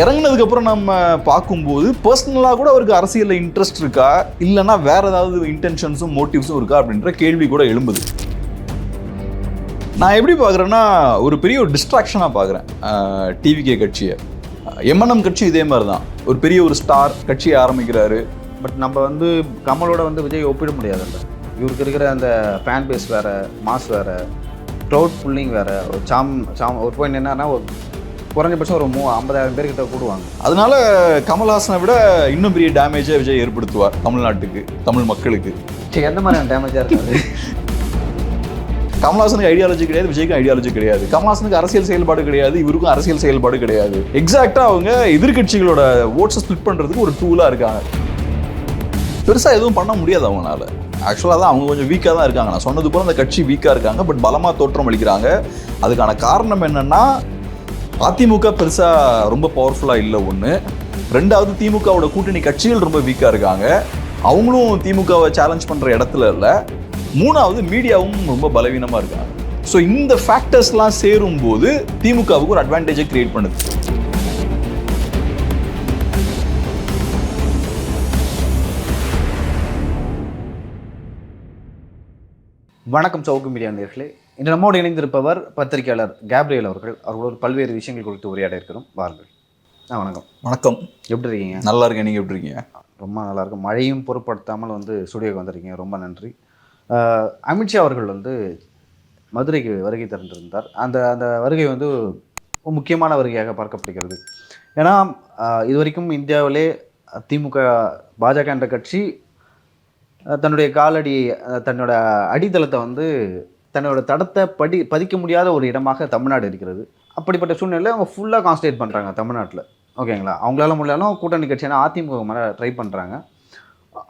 இறங்கினதுக்கப்புறம் நம்ம பார்க்கும்போது பர்சனலாக கூட அவருக்கு அரசியலில் இன்ட்ரெஸ்ட் இருக்கா, இல்லைன்னா வேற ஏதாவது இன்டென்ஷன்ஸும் மோட்டிவ்ஸும் இருக்கா அப்படின்ற கேள்வி கூட எழும்புது. நான் எப்படி பார்க்குறேன்னா, ஒரு பெரிய ஒரு டிஸ்ட்ராக்ஷனாக பார்க்குறேன் டிவிகே கட்சியை. எம்என்எம் கட்சி இதே மாதிரி தான், ஒரு பெரிய ஒரு ஸ்டார் கட்சியை ஆரம்பிக்கிறாரு. பட் நம்ம வந்து கமலோட வந்து விஜய் ஒப்பிட முடியாதுல்ல. இவருக்கு இருக்கிற அந்த ஃபேன் பேஸ் வேறு, மாஸ் வேறு, க்ரௌட் புல்லிங் வேறு. ஒரு பாயிண்ட் என்னன்னா, ஒரு குறைஞ்சபட்சம் ஒரு 50,000 பேர்கிட்ட கூடுவாங்க. அதனால கமல்ஹாசனை விட இன்னும் பெரிய டேமேஜை விஜய் ஏற்படுத்துவார் தமிழ்நாட்டுக்கு, தமிழ் மக்களுக்கு. எந்த மாதிரியான டேமேஜாக இருக்காது? கமல்ஹாசனுக்கு ஐடியாலஜி கிடையாது, விஜய்க்கு ஐடியாலஜி கிடையாது. கமல்ஹாசனுக்கு அரசியல் செயல்பாடு கிடையாது, இவருக்கும் அரசியல் செயல்பாடு கிடையாது. எக்ஸாக்டாக அவங்க எதிர்கட்சிகளோட ஓட்ஸை ஸ்பிளிட் பண்ணுறதுக்கு ஒரு டூலாக இருக்காங்க. பெருசாக எதுவும் பண்ண முடியாது அவங்களால. ஆக்சுவலாக தான் அவங்க கொஞ்சம் வீக்காக தான் இருக்காங்க. நான் சொன்னது போல் அந்த கட்சி வீக்காக இருக்காங்க, பட் பலமாக தோற்றம் அளிக்கிறாங்க. அதுக்கான காரணம் என்னென்னா, அதிமுக பெருசாக ரொம்ப பவர்ஃபுல்லாக இல்லை ஒன்று. ரெண்டாவது, திமுகவோட கூட்டணி கட்சிகள் ரொம்ப வீக்காக இருக்காங்க, அவங்களும் திமுகவை சேலஞ்ச் பண்ணுற இடத்துல இல்லை. மூணாவது, மீடியாவும் ரொம்ப பலவீனமாக இருக்காங்க. ஸோ இந்த ஃபேக்டர்ஸ்லாம் சேரும்போது திமுகவுக்கு ஒரு அட்வான்டேஜை கிரியேட் பண்ணுது. வணக்கம் சவுக்கு மீடியா நேயர்களே. இன்று நம்மோடு இணைந்திருப்பவர் பத்திரிகையாளர் கேப்ரியல் அவர்கள். அவர்களோடு பல்வேறு விஷயங்கள் குறித்து உரையாட இருக்கிறோம். வாருங்கள். வணக்கம். வணக்கம். எப்படி இருக்கீங்க? நல்லா இருக்கேன். நீங்கள் எப்படி இருக்கீங்க? ரொம்ப நல்லா இருக்கும். மழையும் பொருட்படுத்தாமல் வந்து ஸ்டுடியோக்கு வந்திருக்கீங்க, ரொம்ப நன்றி. அமித்ஷா அவர்கள் வந்து மதுரைக்கு வருகை தந்திருந்தார். அந்த அந்த வருகை வந்து முக்கியமான வருகையாக பார்க்கப்படுகிறது. ஏன்னா இது வரைக்கும் இந்தியாவிலே திமுக, பாஜக என்ற கட்சி தன்னுடைய காலடி, தன்னோட அடித்தளத்தை வந்து தன்னோட தடத்தை பதிக்க முடியாத ஒரு இடமாக தமிழ்நாடு இருக்கிறது. அப்படிப்பட்ட சூழ்நிலையில் அவங்க ஃபுல்லாக கான்சன்ட்ரேட் பண்ணுறாங்க தமிழ்நாட்டில். ஓகேங்களா? அவங்களால முடியலாலும் கூட்டணி கட்சியான அதிமுக மேலே ட்ரை பண்ணுறாங்க.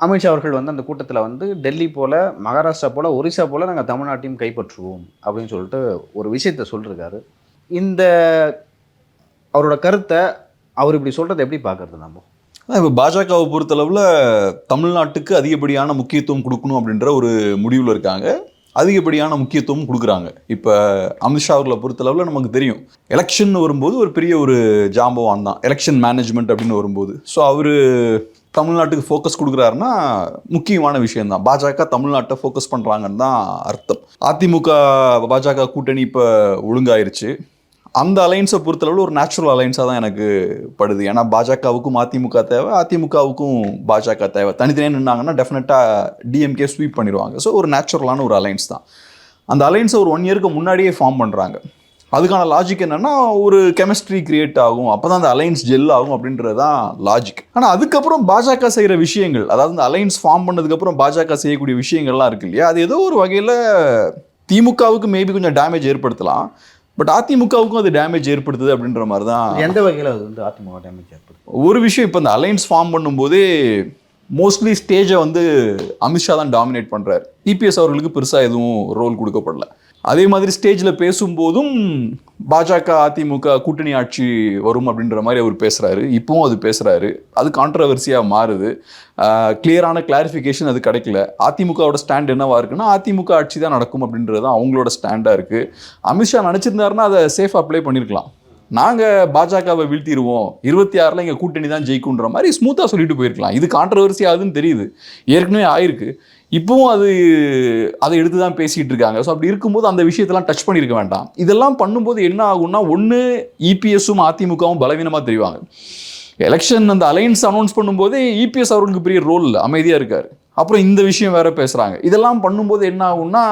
அமித்ஷா அவர்கள் வந்து அந்த கூட்டத்தில் வந்து டெல்லி போல், மகாராஷ்டிரா போல், ஒரிசா போல் நாங்கள் தமிழ்நாட்டையும் கைப்பற்றுவோம் அப்படின்னு சொல்லிட்டு ஒரு விஷயத்தை சொல்லியிருக்காரு. இந்த அவரோட கருத்தை அவர் இப்படி சொல்கிறத எப்படி பார்க்குறது நம்ம? இப்போ பாஜகவை பொறுத்தளவில் தமிழ்நாட்டுக்கு அதிகப்படியான முக்கியத்துவம் கொடுக்கணும் அப்படின்ற ஒரு முடிவில் இருக்காங்க. அதிகப்படியான முக்கியத்துவம் கொடுக்குறாங்க. இப்போ அமித்ஷா அவர்களை பொறுத்தளவில் நமக்கு தெரியும், எலெக்ஷன் வரும்போது ஒரு பெரிய ஒரு ஜாம்பவான் தான் எலெக்ஷன் மேனேஜ்மெண்ட் அப்படின்னு வரும்போது. ஸோ அவர் தமிழ்நாட்டுக்கு ஃபோக்கஸ் கொடுக்குறாருன்னா முக்கியமான விஷயந்தான். பாஜக தமிழ்நாட்டை ஃபோக்கஸ் பண்ணுறாங்கன்னு தான் அர்த்தம். அதிமுக பாஜக கூட்டணி இப்போ ஒழுங்காயிருச்சு. அந்த அலைன்ஸை பொறுத்தளவில் ஒரு நேச்சுரல் அலைன்ஸாக தான் எனக்கு படுது. ஏன்னா பாஜகவுக்கும் அதிமுக தேவை, அதிமுகவுக்கும் பாஜக தேவை. தனித்தனியாக நின்னாங்கன்னா டெஃபினட்டாக டிஎம்கே ஸ்வீப் பண்ணிடுவாங்க. ஸோ ஒரு நேச்சுரலான ஒரு அலைன்ஸ் தான். அந்த அலைன்ஸை ஒரு 1 இயருக்கு முன்னாடியே ஃபார்ம் பண்ணுறாங்க. அதுக்கான லாஜிக் என்னென்னா, ஒரு கெமிஸ்ட்ரி கிரியேட் ஆகும், அப்போ தான் அந்த அலைன்ஸ் ஜெல் ஆகும் அப்படின்றது தான் லாஜிக். ஆனால் அதுக்கப்புறம் பாஜக செய்கிற விஷயங்கள், அதாவது இந்த அலைன்ஸ் ஃபார்ம் பண்ணதுக்கப்புறம் பாஜக செய்யக்கூடிய விஷயங்கள்லாம் இருக்கு இல்லையா, அது ஏதோ ஒரு வகையில் திமுகவுக்கு மேபி கொஞ்சம் டேமேஜ் ஏற்படுத்தலாம், பட் அதிமுகவுக்கும் அது டேமேஜ் ஏற்படுத்துது அப்படின்ற மாதிரி தான். எந்த வகையில் அது வந்து அதிமுக டேமேஜ் ஏற்படுத்தும்? ஒரு விஷயம், இப்போ இந்த அலைன்ஸ் ஃபார்ம் பண்ணும்போதே மோஸ்ட்லி ஸ்டேஜை வந்து அமித்ஷா தான் டாமினேட் பண்ணுறாரு. இபிஎஸ் அவர்களுக்கு பெருசாக எதுவும் ரோல் கொடுக்கப்படல. அதே மாதிரி ஸ்டேஜில் பேசும்போதும் பாஜக அதிமுக கூட்டணி ஆட்சி வரும் அப்படின்ற மாதிரி அவர் பேசுகிறாரு. இப்போவும் அது பேசுகிறாரு. அது கான்ட்ரவர்சியாக மாறுது. கிளியரான கிளாரிஃபிகேஷன் அது கிடைக்கல. அதிமுகவோட ஸ்டாண்ட் என்னவா இருக்குன்னா, அதிமுக ஆட்சி தான் நடக்கும் அப்படின்றது தான் அவங்களோட ஸ்டாண்டாக இருக்குது. அமித்ஷா நினச்சிருந்தாருன்னா அதை சேஃப் அப்ளை பண்ணியிருக்கலாம். நாங்கள் பாஜகவை வீழ்த்திடுவோம், 26 இங்கே கூட்டணி தான் ஜெயிக்குன்ற மாதிரி ஸ்மூத்தாக சொல்லிட்டு போயிருக்கலாம். இது கான்ட்ரவர்சி ஆகுதுன்னு தெரியுது, ஏற்கனவே ஆயிருக்கு. இப்போவும் அதை எடுத்து தான் பேசிகிட்டு இருக்காங்க. ஸோ அப்படி இருக்கும்போது அந்த விஷயத்தெல்லாம் டச் பண்ணியிருக்க வேண்டாம். இதெல்லாம் பண்ணும்போது என்ன ஆகும்னா, ஒன்று இபிஎஸும் அதிமுகவும் பலவீனமாக தெரிவாங்க. எலெக்ஷன் அந்த அலைன்ஸ் அனௌன்ஸ் பண்ணும்போதே இபிஎஸ் அவர்களுக்கு பெரிய ரோல் இல்லை, அமைதியாக இருக்கார். அப்புறம் இந்த விஷயம் வேற பேசுகிறாங்க. இதெல்லாம் பண்ணும்போது என்ன ஆகும்னா,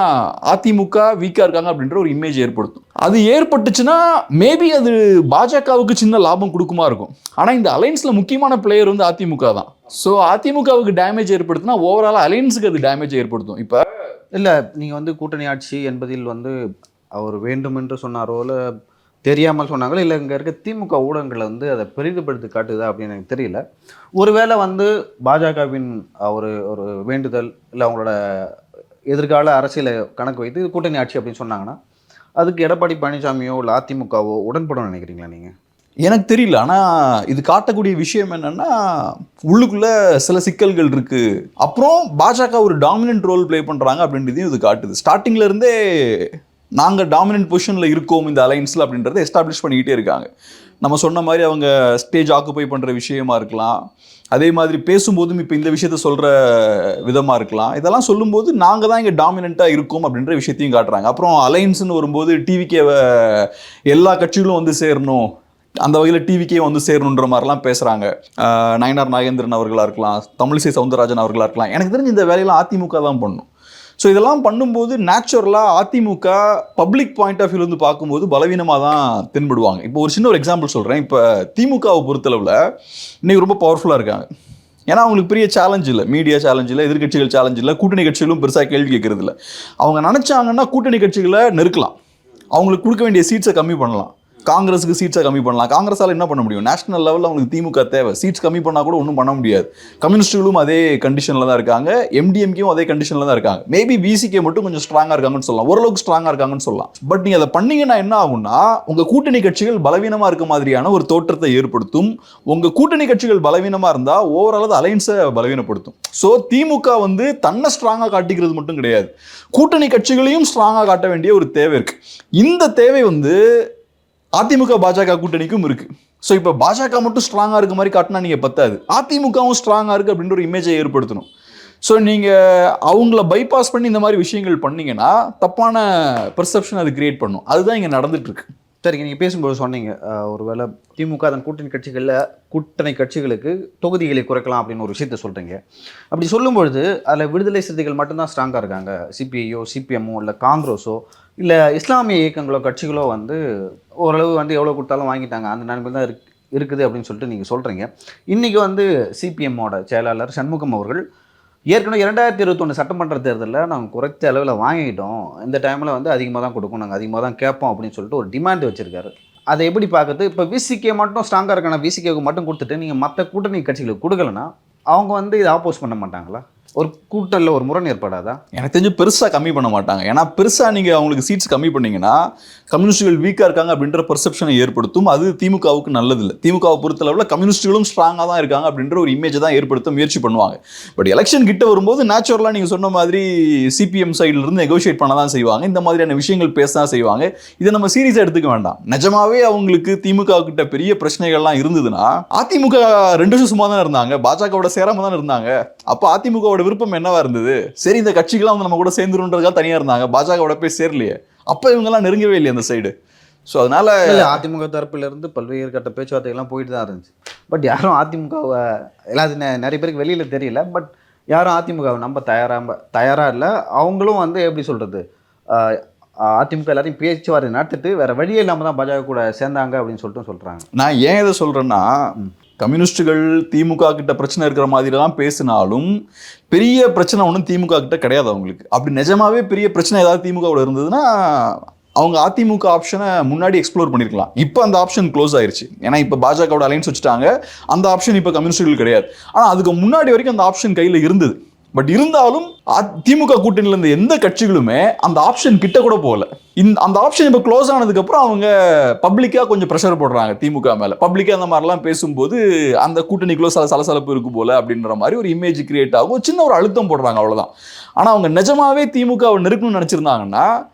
அதிமுக வீக்காக இருக்காங்க அப்படின்ற ஒரு இமேஜ் ஏற்படுத்தும். அது ஏற்பட்டுச்சுன்னா மேபி அது பாஜகவுக்கு சின்ன லாபம் கொடுக்குமா இருக்கும். ஆனால் இந்த அலைன்ஸில் முக்கியமான பிளேயர் வந்து அதிமுக தான். ஸோ அதிமுகவுக்கு டேமேஜ் ஏற்படுத்தினா ஓவரால் அலைன்ஸுக்கு அது டேமேஜ் ஏற்படுத்தும். இப்போ இல்லை, நீங்கள் வந்து கூட்டணி ஆட்சி என்பதில் வந்து அவர் வேண்டும் என்று சொன்னாரோ, இல்லை தெரியாமல் சொன்னாங்களோ, இல்லை இங்கே இருக்க திமுக ஊடகங்களை வந்து அதை பெரிதுபடுத்தி காட்டுதா அப்படின்னு எனக்கு தெரியல. ஒருவேளை வந்து பாஜகவின் ஒரு ஒரு வேண்டுதல், இல்லை அவங்களோட எதிர்கால அரசியலை கணக்கு வைத்து இது கூட்டணி ஆட்சி அப்படின்னு சொன்னாங்கன்னா, அதுக்கு எடப்பாடி பழனிசாமியோ இல்லை அதிமுகவோ உடன்படும் நினைக்கிறீங்களா நீங்கள்? எனக்கு தெரியல. ஆனால் இது காட்டக்கூடிய விஷயம் என்னென்னா, உள்ளுக்குள்ளே சில சிக்கல்கள் இருக்குது. அப்புறம் பாஜக ஒரு டாமினன்ட் ரோல் ப்ளே பண்ணுறாங்க அப்படின்றதையும் இது காட்டுது. ஸ்டார்டிங்லேருந்தே நாங்கள் டாமினன்ட் பொசிஷனில் இருக்கோம் இந்த அலைன்ஸில் அப்படின்றத எஸ்டாப்ளிஷ் பண்ணிக்கிட்டே இருக்காங்க. நம்ம சொன்ன மாதிரி அவங்க ஸ்டேஜ் ஆக்குபை பண்ணுற விஷயமா இருக்கலாம், அதே மாதிரி பேசும்போதும் இப்போ இந்த விஷயத்த சொல்கிற விதமாக இருக்கலாம். இதெல்லாம் சொல்லும்போது நாங்கள் தான் இங்கே டாமினண்ட்டாக இருக்கோம் அப்படின்ற விஷயத்தையும் காட்டுறாங்க. அப்புறம் அலைன்ஸ்னு வரும்போது டிவிகேவை எல்லா கட்சிகளும் வந்து சேரணும், அந்த வகையில் டிவிக்கே வந்து சேரணுன்ற மாதிரிலாம் பேசுகிறாங்க. நயனார் நாகேந்திரன் அவர்களாக இருக்கலாம், தமிழிசை சவுந்தரராஜன் அவர்களாக இருக்கலாம். எனக்கு தெரிஞ்ச இந்த வேலையெல்லாம் அதிமுக தான் பண்ணும். ஸோ இதெல்லாம் பண்ணும்போது நேச்சுரலாக அதிமுக பப்ளிக் பாயிண்ட் ஆஃப் வியூலேருந்து பார்க்கும்போது பலவீனமாக தான் தென்படுவாங்க. இப்போ ஒரு சின்ன ஒரு எக்ஸாம்பிள் சொல்கிறேன். இப்போ திமுகவை பொறுத்தளவில் இன்றைக்கி ரொம்ப பவர்ஃபுல்லாக இருக்காங்க. ஏன்னா அவங்களுக்கு பெரிய சேலஞ்ச் இல்லை, மீடியா சேலஞ்ச் இல்லை, எதிர்கட்சிகள் சேலஞ்ச் இல்லை, கூட்டணி கட்சிகளும் பெருசாக கேள்வி கேட்கறது இல்லை. அவங்க நினச்சாங்கன்னா கூட்டணி கட்சிகளை நெருக்கலாம், அவங்களுக்கு கொடுக்க வேண்டிய சீட்ஸை கம்மி பண்ணலாம், காங்கிரஸுக்கு சீட்ஸை கம்மி பண்ணலாம். காங்கிரஸால் என்ன பண்ண முடியும்? நேஷனல் லெவலில் அவங்களுக்கு திமுக தேவை, சீட்ஸ் கம்மி பண்ணால் கூட ஒன்றும் பண்ண முடியாது. கம்யூனிஸ்டுகளும் அதே கண்டிஷனில் தான் இருக்காங்க, எம்டிஎம்கேவும் அதே கண்டிஷனில் தான் இருக்காங்க. மேபி விசிகே மட்டும் கொஞ்சம் ஸ்ட்ராங்காக இருக்காங்கன்னு சொல்லலாம், ஓரளவுக்கு ஸ்ட்ராங்காக இருக்காங்கன்னு சொல்லலாம். பட் நீங்கள் அதை பண்ணீங்கன்னா என்ன ஆகும்னா, உங்கள் கூட்டணி கட்சிகள் பலவீனமாக இருக்க மாதிரியான ஒரு தோற்றத்தை ஏற்படுத்தும். உங்கள் கூட்டணி கட்சிகள் பலவீனமாக இருந்தால் ஓவரால் அலைன்ஸை பலவீனப்படுத்தும். ஸோ திமுக வந்து தன்னை ஸ்ட்ராங்காக காட்டிக்கிறது மட்டும் கிடையாது, கூட்டணி கட்சிகளையும் ஸ்ட்ராங்காக காட்ட வேண்டிய ஒரு தேவை இருக்குது. இந்த தேவை வந்து அதிமுக பாஜக கூட்டணிக்கும் இருக்கு. ஸோ இப்போ பாஜக மட்டும் ஸ்ட்ராங்காக இருக்க மாதிரி காட்டினா நீங்கள் பத்தாது, அதிமுகவும் ஸ்ட்ராங்காக இருக்குது அப்படின்ற ஒரு இமேஜை ஏற்படுத்தணும். ஸோ நீங்கள் அவங்கள பைபாஸ் பண்ணி இந்த மாதிரி விஷயங்கள் பண்ணீங்கன்னா தப்பான பெர்செப்ஷன் அது கிரியேட் பண்ணும். அதுதான் இங்கே நடந்துட்டு இருக்கு. சரிங்க, நீங்கள் பேசும்போது சொன்னீங்க ஒருவேளை திமுக அதன் கூட்டணி கட்சிகளுக்கு தொகுதிகளை குறைக்கலாம் அப்படின்னு ஒரு விஷயத்த சொல்கிறீங்க. அப்படி சொல்லும்பொழுது அதில் விடுதலை சிறுத்தைகள் மட்டும்தான் ஸ்ட்ராங்காக இருக்காங்க, சிபிஐயோ சிபிஎம்மோ இல்லை காங்கிரஸோ இல்லை இஸ்லாமிய இயக்கங்களோ கட்சிகளோ வந்து ஓரளவு வந்து எவ்வளோ கொடுத்தாலும் வாங்கிட்டாங்க, அந்த நிலைமை தான் இருக்குது அப்படின்னு சொல்லிட்டு நீங்கள் சொல்கிறீங்க. இன்றைக்கி வந்து சிபிஎம்மோட செயலாளர் சண்முகம் அவர்கள் ஏற்கனவே 2021 சட்டமன்ற தேர்தலில் நாங்கள் குறைத்த அளவில் வாங்கிட்டோம், இந்த டைமில் வந்து அதிகமாக தான் கொடுக்கும், நாங்கள் அதிகமாக தான் கேட்போம் அப்படின்னு சொல்லிட்டு ஒரு டிமாண்ட் வச்சுருக்காரு. அதை எப்படி பார்க்குறது? இப்போ விசிகே மட்டும் ஸ்ட்ராங்காக இருக்கான விசிகேவுக்கு மட்டும் கொடுத்துட்டு நீங்கள் மற்ற கூட்டணி கட்சிகளுக்கு கொடுக்கலன்னா அவங்க வந்து இதை ஆப்போஸ் பண்ண மாட்டாங்களா? ஒரு கூட்டணியில் ஒரு முரண் ஏற்படாதா? எனக்கு தெரிஞ்சு பெருசாக கம்மி பண்ண மாட்டாங்க. ஏன்னா பெருசாக நீங்கள் அவங்களுக்கு சீட்ஸ் கம்மி பண்ணிங்கன்னா கம்யூனிஸ்டுகள் வீக்காக இருக்காங்க அப்படின்ற பெர்செப்ஷனை ஏற்படுத்தும். அது திமுகவுக்கு நல்லதில்லை. திமுகவை பொறுத்தளவில் கம்யூனிஸ்டுகளும் ஸ்ட்ராங்காக தான் இருக்காங்க அப்படின்ற ஒரு இமேஜை தான் ஏற்படுத்த முயற்சி பண்ணுவாங்க. பட் எலெக்ஷன் கிட்ட வரும்போது நேச்சுரலாக நீங்கள் சொன்ன மாதிரி சிபிஎம் சைட்லேருந்து நெகோஷியேட் பண்ண தான் செய்வாங்க, இந்த மாதிரியான விஷயங்கள் பேச தான் செய்வாங்க. இதை நம்ம சீரியஸாக எடுத்துக்க வேண்டாம். நிஜமாவே அவங்களுக்கு திமுக கிட்ட பெரிய பிரச்சனைகள்லாம் இருந்ததுன்னா அதிமுக 2 வருஷம் சும்மா தான் இருந்தாங்க, பாஜகவோட சேராம தான் இருந்தாங்க. அப்போ அதிமுக விருப்பம் என்னவா இருந்தது? சரி, இந்த கட்சிகள்லாம் வந்து நம்ம கூட சேர்ந்துருன்றதுக்காக தனியா இருந்தாங்க, பாஜகவோட போய் சேரலையே, அப்ப இவங்கெல்லாம் நெருங்கவே இல்லையே அந்த சைடு. ஸோ அதனால அதிமுக தரப்புல இருந்து பல்வேறு கட்ட பேச்சுவார்த்தைகள்லாம் போயிட்டு தான் இருந்துச்சு. பட் யாரும் அதிமுகவை எல்லாத்தையும் நிறைய பேருக்கு வெளியில தெரியல. பட் யாரும் அதிமுகவை நம்ப தயாரா இல்லை. அவங்களும் வந்து எப்படி சொல்றது, அதிமுக எல்லாத்தையும் பேச்சுவார்த்தை நடத்திட்டு வேற வழியே இல்லாமல் தான் பாஜக கூட சேர்ந்தாங்க அப்படின்னு சொல்லிட்டு சொல்றாங்க. நான் ஏன் இதை சொல்றேன்னா, கம்யூனிஸ்டுகள் திமுக கிட்ட பிரச்சனை இருக்கிற மாதிரிலாம் பேசினாலும் பெரிய பிரச்சனை ஒன்றும் திமுக கிட்ட கிடையாது அவங்களுக்கு. அப்படி நிஜமாவே பெரிய பிரச்சனை ஏதாவது திமுகவோட இருந்ததுன்னா அவங்க அதிமுக ஆப்ஷனை முன்னாடி எக்ஸ்ப்ளோர் பண்ணியிருக்கலாம். இப்போ அந்த ஆப்ஷன் க்ளோஸ் ஆயிருச்சு. ஏன்னா இப்போ பாஜகவோட அலைன்ஸ் வச்சுட்டாங்க, அந்த ஆப்ஷன் இப்போ கம்யூனிஸ்டுகள் கிடையாது. ஆனால் அதுக்கு முன்னாடி வரைக்கும் அந்த ஆப்ஷன் கையில் இருந்தது. பட் இருந்தாலும் திமுக கூட்டணியில் இருந்த எந்த கட்சிகளுமே அந்த ஆப்ஷன் கிட்ட கூட போகல. அந்த ஆப்ஷன் இப்போ க்ளோஸ் ஆனதுக்கப்புறம் அவங்க பப்ளிக்காக கொஞ்சம் ப்ரெஷர் போடுறாங்க திமுக மேலே. பப்ளிக்காக அந்த மாதிரிலாம் பேசும்போது அந்த கூட்டணிக்குள்ள சலசலப்பு இருக்கு போல அப்படின்ற மாதிரி ஒரு இமேஜ் கிரியேட் ஆகும், சின்ன ஒரு அழுத்தம் போடுறாங்க, அவ்வளோதான். ஆனால் அவங்க நிஜமாவே திமுகவை நெருக்கணும்னு நினச்சிருந்தாங்கன்னா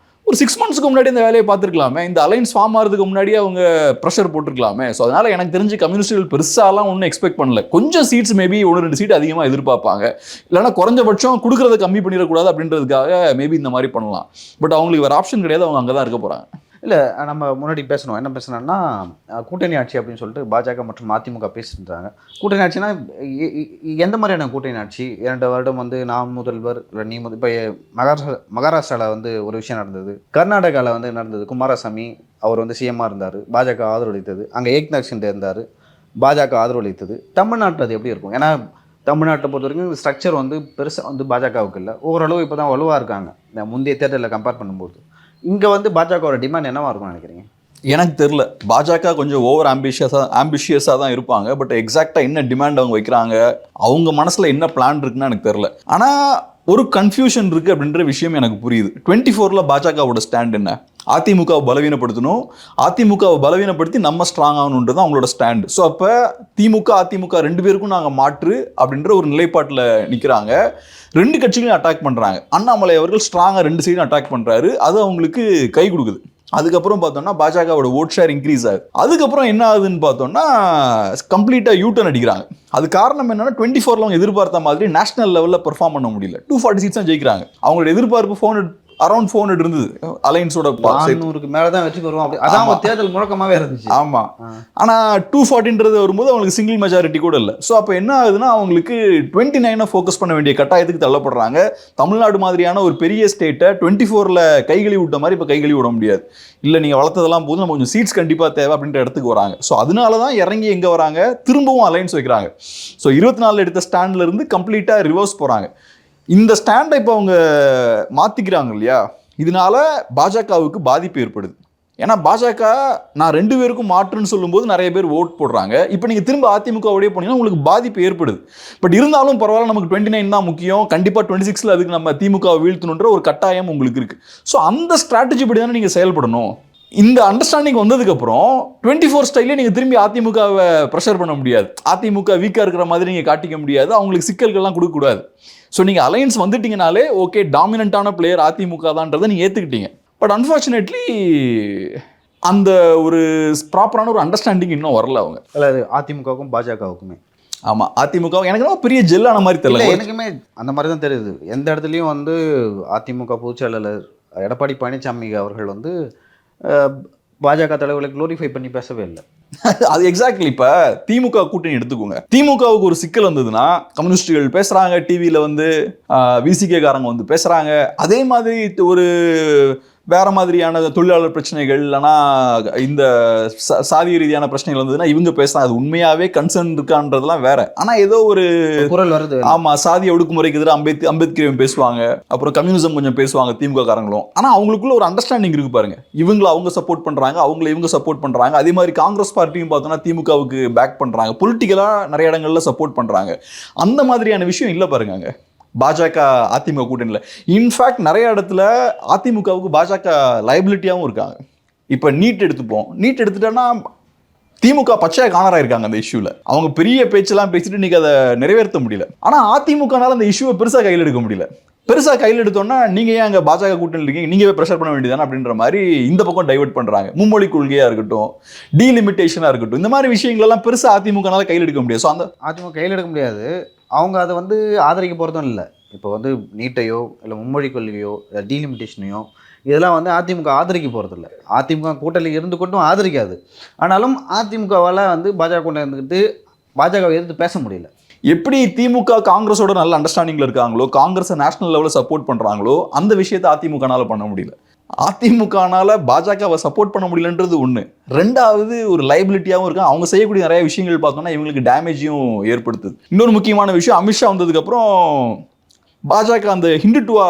ஒரு 6 மந்த்ஸ்க்கு முன்னாடி இந்த வேலையை பார்த்துருக்கலாமே, இந்த அலைன்ஸ் ஃபார்ம் ஆகிறதுக்கு முன்னாடியே அவங்க ப்ரெஷர் போட்டிருக்கலாமே. ஸோ அதனால் எனக்கு தெரிஞ்சு கம்யூனிஸ்டுகள் பெருசாலாம் ஒன்றும் எக்ஸ்பெக்ட் பண்ணல. கொஞ்சம் சீட்ஸ் மேபி 1-2 சீட் அதிகமாக எதிர்பார்ப்பாங்க, இல்லைன்னா குறைஞ்சபட்சம் கொடுக்குறத கம்மி பண்ணிடக்கூடாது அப்படின்றதுக்காக மேபி இந்த மாதிரி பண்ணலாம். பட் அவங்களுக்கு வேறு ஆப்ஷன் கிடையாது, அவங்க அங்கே தான் இருக்க போகிறாங்க. இல்லை, நம்ம முன்னாடி பேசணும், என்ன பேசணும்னா கூட்டணி ஆட்சி அப்படின்னு சொல்லிட்டு பாஜக மற்றும் அதிமுக பேசிட்டுருந்தாங்க. கூட்டணி ஆட்சினா எந்த மாதிரியான கூட்டணி ஆட்சி? 2 வருடம் வந்து நான் முதல்வர் இல்லை நீ இப்போ மகாராஷ்டிராவில் வந்து ஒரு விஷயம் நடந்தது, கர்நாடகாவில் வந்து நடந்தது, குமாரசாமி அவர் வந்து சிஎம்மாக இருந்தார், பாஜக ஆதரவளித்தது, அங்கே ஏக்நாத் ஷிண்டே இருந்தார், பாஜக ஆதரவளித்தது. தமிழ்நாட்டில் அது எப்படி இருக்கும்? ஏன்னா தமிழ்நாட்டை பொறுத்த வரைக்கும் ஸ்ட்ரக்சர் வந்து பெருசாக வந்து பாஜகவுக்கு இல்லை, ஓரளவு இப்போ தான் வலுவாக இருக்காங்க இந்த முந்தைய தேர்தலில் கம்பேர் பண்ணும்போது. இங்கே வந்து பாஜகவோட டிமாண்ட் என்னவா இருக்கும்னு நினைக்கிறீங்க? எனக்கு தெரில. பாஜக கொஞ்சம் ஓவர் ஆம்பிஷியஸாக தான் இருப்பாங்க. பட் எக்ஸாக்டாக என்ன டிமாண்ட் அவங்க வைக்கிறாங்க, அவங்க மனசில் என்ன பிளான் இருக்குன்னு எனக்கு தெரில. ஆனால் ஒரு கன்ஃபியூஷன் இருக்குது அப்படின்ற விஷயம் எனக்கு புரியுது. 24ல் பாஜகவோட ஸ்டாண்ட் என்ன? அதிமுகவை பலவீனப்படுத்தணும், அதிமுகவை பலவீனப்படுத்தி நம்ம ஸ்ட்ராங் ஆகணுன்றது அவங்களோட ஸ்டாண்டு. ஸோ அப்போ அதிமுக 2 பேருக்கும் நாங்கள் மாற்று அப்படின்ற ஒரு நிலைப்பாட்டில் நிற்கிறாங்க. 2 கட்சிகளையும் அட்டாக் பண்ணுறாங்க. அண்ணாமலை அவர்கள் ஸ்ட்ராங்காக 2 சைடும் அட்டாக் பண்ணுறாரு, அது அவங்களுக்கு கை கொடுக்குது. அதுக்கப்புறம் பார்த்தோம்னா பாஜகவோட ஓட் ஷேர் இன்க்ரீஸ் ஆகுது. அதுக்கப்புறம் என்ன ஆகுதுன்னு பார்த்தோம்னா கம்ப்ளீட்டாக யூட்டர்ன் அடிக்கிறாங்க. அது காரணம் என்னன்னா 24ல அவங்க எதிர்பார்த்த மாதிரி நேஷனல் லெவலில் பெர்ஃபார்ம் பண்ண முடியல. 240 சீட்ஸ் தான் ஜெயிக்கிறாங்க. அவங்களோட எதிர்பார்ப்பு 400 அரௌண்ட் 400 இருந்தது அலைன்ஸோட. 400க்கு மேல தான் வெற்றி பெறுவோம் அப்படி அதான் தேர்தல் முழக்கமாவே இருந்துச்சு. ஆமா, ஆனா 240ன்றது வரும்போது அவங்களுக்கு சிங்கிள் மெஜாரிட்டி கூட இல்லை. ஸோ அப்போ என்ன ஆகுதுன்னா அவங்களுக்கு 29 ஃபோக்கஸ் பண்ண வேண்டிய கட்டாயத்துக்கு தள்ளப்படுறாங்க. தமிழ்நாடு மாதிரியான ஒரு பெரிய ஸ்டேட்டை 24ல கைகழி விட்ட மாதிரி இப்போ கைகழி விட முடியாது. இல்லை நீங்கள் வளர்த்ததெல்லாம் போது நம்ம கொஞ்சம் சீட்ஸ் கண்டிப்பாக தேவை அப்படின்ற இடத்துக்கு வராங்க. ஸோ அதனால தான் இறங்கி எங்கே வராங்க, திரும்பவும் அலைன்ஸ் வைக்கிறாங்க. ஸோ 24 எடுத்த ஸ்டாண்ட்ல இருந்து கம்ப்ளீட்டாக ரிவர்ஸ் போகிறாங்க. இந்த ஸ்டாண்டை இப்போ அவங்க மாற்றிக்கிறாங்க இல்லையா, இதனால பாஜகவுக்கு பாதிப்பு ஏற்படுது. ஏன்னா பாஜக நான் 2 பேருக்கும் மாற்றுன்னு சொல்லும்போது நிறைய பேர் ஓட் போடுறாங்க. இப்போ நீங்கள் திரும்ப அதிமுகவோடய போனீங்கன்னா உங்களுக்கு பாதிப்பு ஏற்படுது. பட் இருந்தாலும் பரவாயில்ல, நமக்கு 29 தான் முக்கியம், கண்டிப்பாக 26ல் அதுக்கு நம்ம திமுகவை வீழ்த்தணுன்ற ஒரு கட்டாயம் உங்களுக்கு இருக்குது. ஸோ அந்த ஸ்ட்ராட்டஜி படி தானே நீங்கள் செயல்படணும். இந்த அண்டர்ஸ்டாண்டிங் வந்ததுக்கப்புறம் 24 ஸ்டைலே நீங்கள் திரும்பி அதிமுகவை ப்ரெஷர் பண்ண முடியாது. அதிமுக வீக்காக இருக்கிற மாதிரி நீங்கள் காட்டிக்க முடியாது. அவங்களுக்கு சிக்கல்கள்லாம் கொடுக்கக்கூடாது. ஸோ நீங்கள் அலையன்ஸ் வந்துட்டீங்கனாலே ஓகே, டாமினண்டான பிளேயர் அதிமுக தான்றதை நீங்கள் ஏற்றுக்கிட்டீங்க. பட் அன்ஃபார்ச்சுனேட்லி அந்த ஒரு ப்ராப்பரான ஒரு அண்டர்ஸ்டாண்டிங் இன்னும் வரல அவங்க. அல்லது அதிமுகவுக்கும் பாஜகவுக்குமே. ஆமாம், அதிமுக எனக்கு ரொம்ப பெரிய ஜெல்லான மாதிரி தெரியல. எனக்குமே அந்த மாதிரி தான் தெரியுது. எந்த இடத்துலையும் வந்து அதிமுக பொதுச் செயலாளர் எடப்பாடி பழனிசாமி அவர்கள் வந்து பாஜக தலைவர்களை குளோரிஃபை பண்ணி பேசவே இல்லை. அது எக்ஸாக்ட்லி. இப்போ திமுக கூட்டணி எடுத்துக்கோங்க. திமுகவுக்கு ஒரு சிக்கல் வந்ததுன்னா கம்யூனிஸ்டுகள் பேசுறாங்க, டிவியில் வந்து விசிகே காரங்க வந்து பேசுறாங்க. அதே மாதிரி ஒரு வேற மாதிரியான தொழிலாளர் பிரச்சனைகள் இல்லைனா இந்த சாதிய ரீதியான பிரச்சனைகள் வந்ததுன்னா இவங்க பேசுறாங்க. அது உண்மையாவே கன்சர்ன் இருக்கான்றதுலாம் வேற. ஆனா ஏதோ ஒரு குரல் வருது. ஆமா, சாதிய ஒடுக்குமுறைக்கு எதிராக அம்பேத்கர் பேசுவாங்க, அப்புறம் கம்யூனிசம் கொஞ்சம் பேசுவாங்க திமுக காரங்களும். ஆனா அவங்களுக்குள்ள ஒரு அண்டர்ஸ்டாண்டிங் இருக்கு பாருங்க. இவங்களை அவங்க சப்போர்ட் பண்றாங்க, அவங்களை இவங்க சப்போர்ட் பண்றாங்க. அதே மாதிரி காங்கிரஸ் பார்ட்டியும் பார்த்தோம்னா திமுகவுக்கு பேக் பண்றாங்க, பொலிட்டிக்கலா நிறைய இடங்கள்ல சப்போர்ட் பண்றாங்க. அந்த மாதிரியான விஷயம் இல்லை பாருங்க பாஜக அதிமுக கூட்டணியில். இன்ஃபேக்ட் நிறைய இடத்துல அதிமுகவுக்கு பாஜக லைபிலிட்டியாகவும் இருக்காங்க. இப்போ நீட் எடுத்துப்போம். நீட் எடுத்துட்டோன்னா திமுக பச்சையாக காணராக இருக்காங்க அந்த இஷ்யூவில். அவங்க பெரிய பேச்செல்லாம் பேசிட்டு இன்னைக்கு அதை நிறைவேற்ற முடியல. ஆனால் அதிமுகனால அந்த இஷ்யூவை பெருசாக கையில் எடுக்க முடியல. பெருசாக கையில் எடுத்தோன்னா நீங்கள் ஏன் அங்கே பாஜக கூட்டணி இருக்கீங்க, நீங்கள் ப்ரெஷர் பண்ண வேண்டியதானே அப்படின்ற மாதிரி இந்த பக்கம் டைவர்ட் பண்ணுறாங்க. மும்மொழி கொள்கையாக இருக்கட்டும், டீலிமிட்டேஷனாக இருக்கட்டும், இந்த மாதிரி விஷயங்களெல்லாம் பெருசாக அதிமுகனால கையில் எடுக்க முடியாது. ஸோ அந்த அதிமுக கையில் எடுக்க முடியாது. அவங்க அதை வந்து ஆதரிக்க போகிறதும் இல்லை. இப்போ வந்து நீட்டையோ இல்லை மும்மொழி கொள்கையோ இல்லை டீலிமிட்டேஷனையோ இதெல்லாம் வந்து அதிமுக ஆதரிக்க போகிறதில்ல. அதிமுக கூட்டணி இருந்து கொண்டும் ஆதரிக்காது. ஆனாலும் அதிமுகவால் வந்து பாஜக கூட்டணி இருந்துக்கிட்டு பாஜகவை எதிர்த்து பேச முடியல. எப்படி திமுக காங்கிரஸோட நல்ல அண்டர்ஸ்டாண்டிங்கில் இருக்காங்களோ, காங்கிரஸை நேஷனல் லெவலில் சப்போர்ட் பண்ணுறாங்களோ, அந்த விஷயத்தை அதிமுகனால பண்ண முடியல. அதிமுகனால பாஜகவை சப்போர்ட் பண்ண முடியலன்றது ஒன்று. ரெண்டாவது ஒரு லைபிலிட்டியாகவும் இருக்கு. அவங்க செய்யக்கூடிய நிறைய விஷயங்கள் பார்த்தோம்னா இவங்களுக்கு டேமேஜையும் ஏற்படுத்துது. இன்னொரு முக்கியமான விஷயம், அமித்ஷா வந்ததுக்கப்புறம் பாஜக அந்த ஹிந்துத்துவா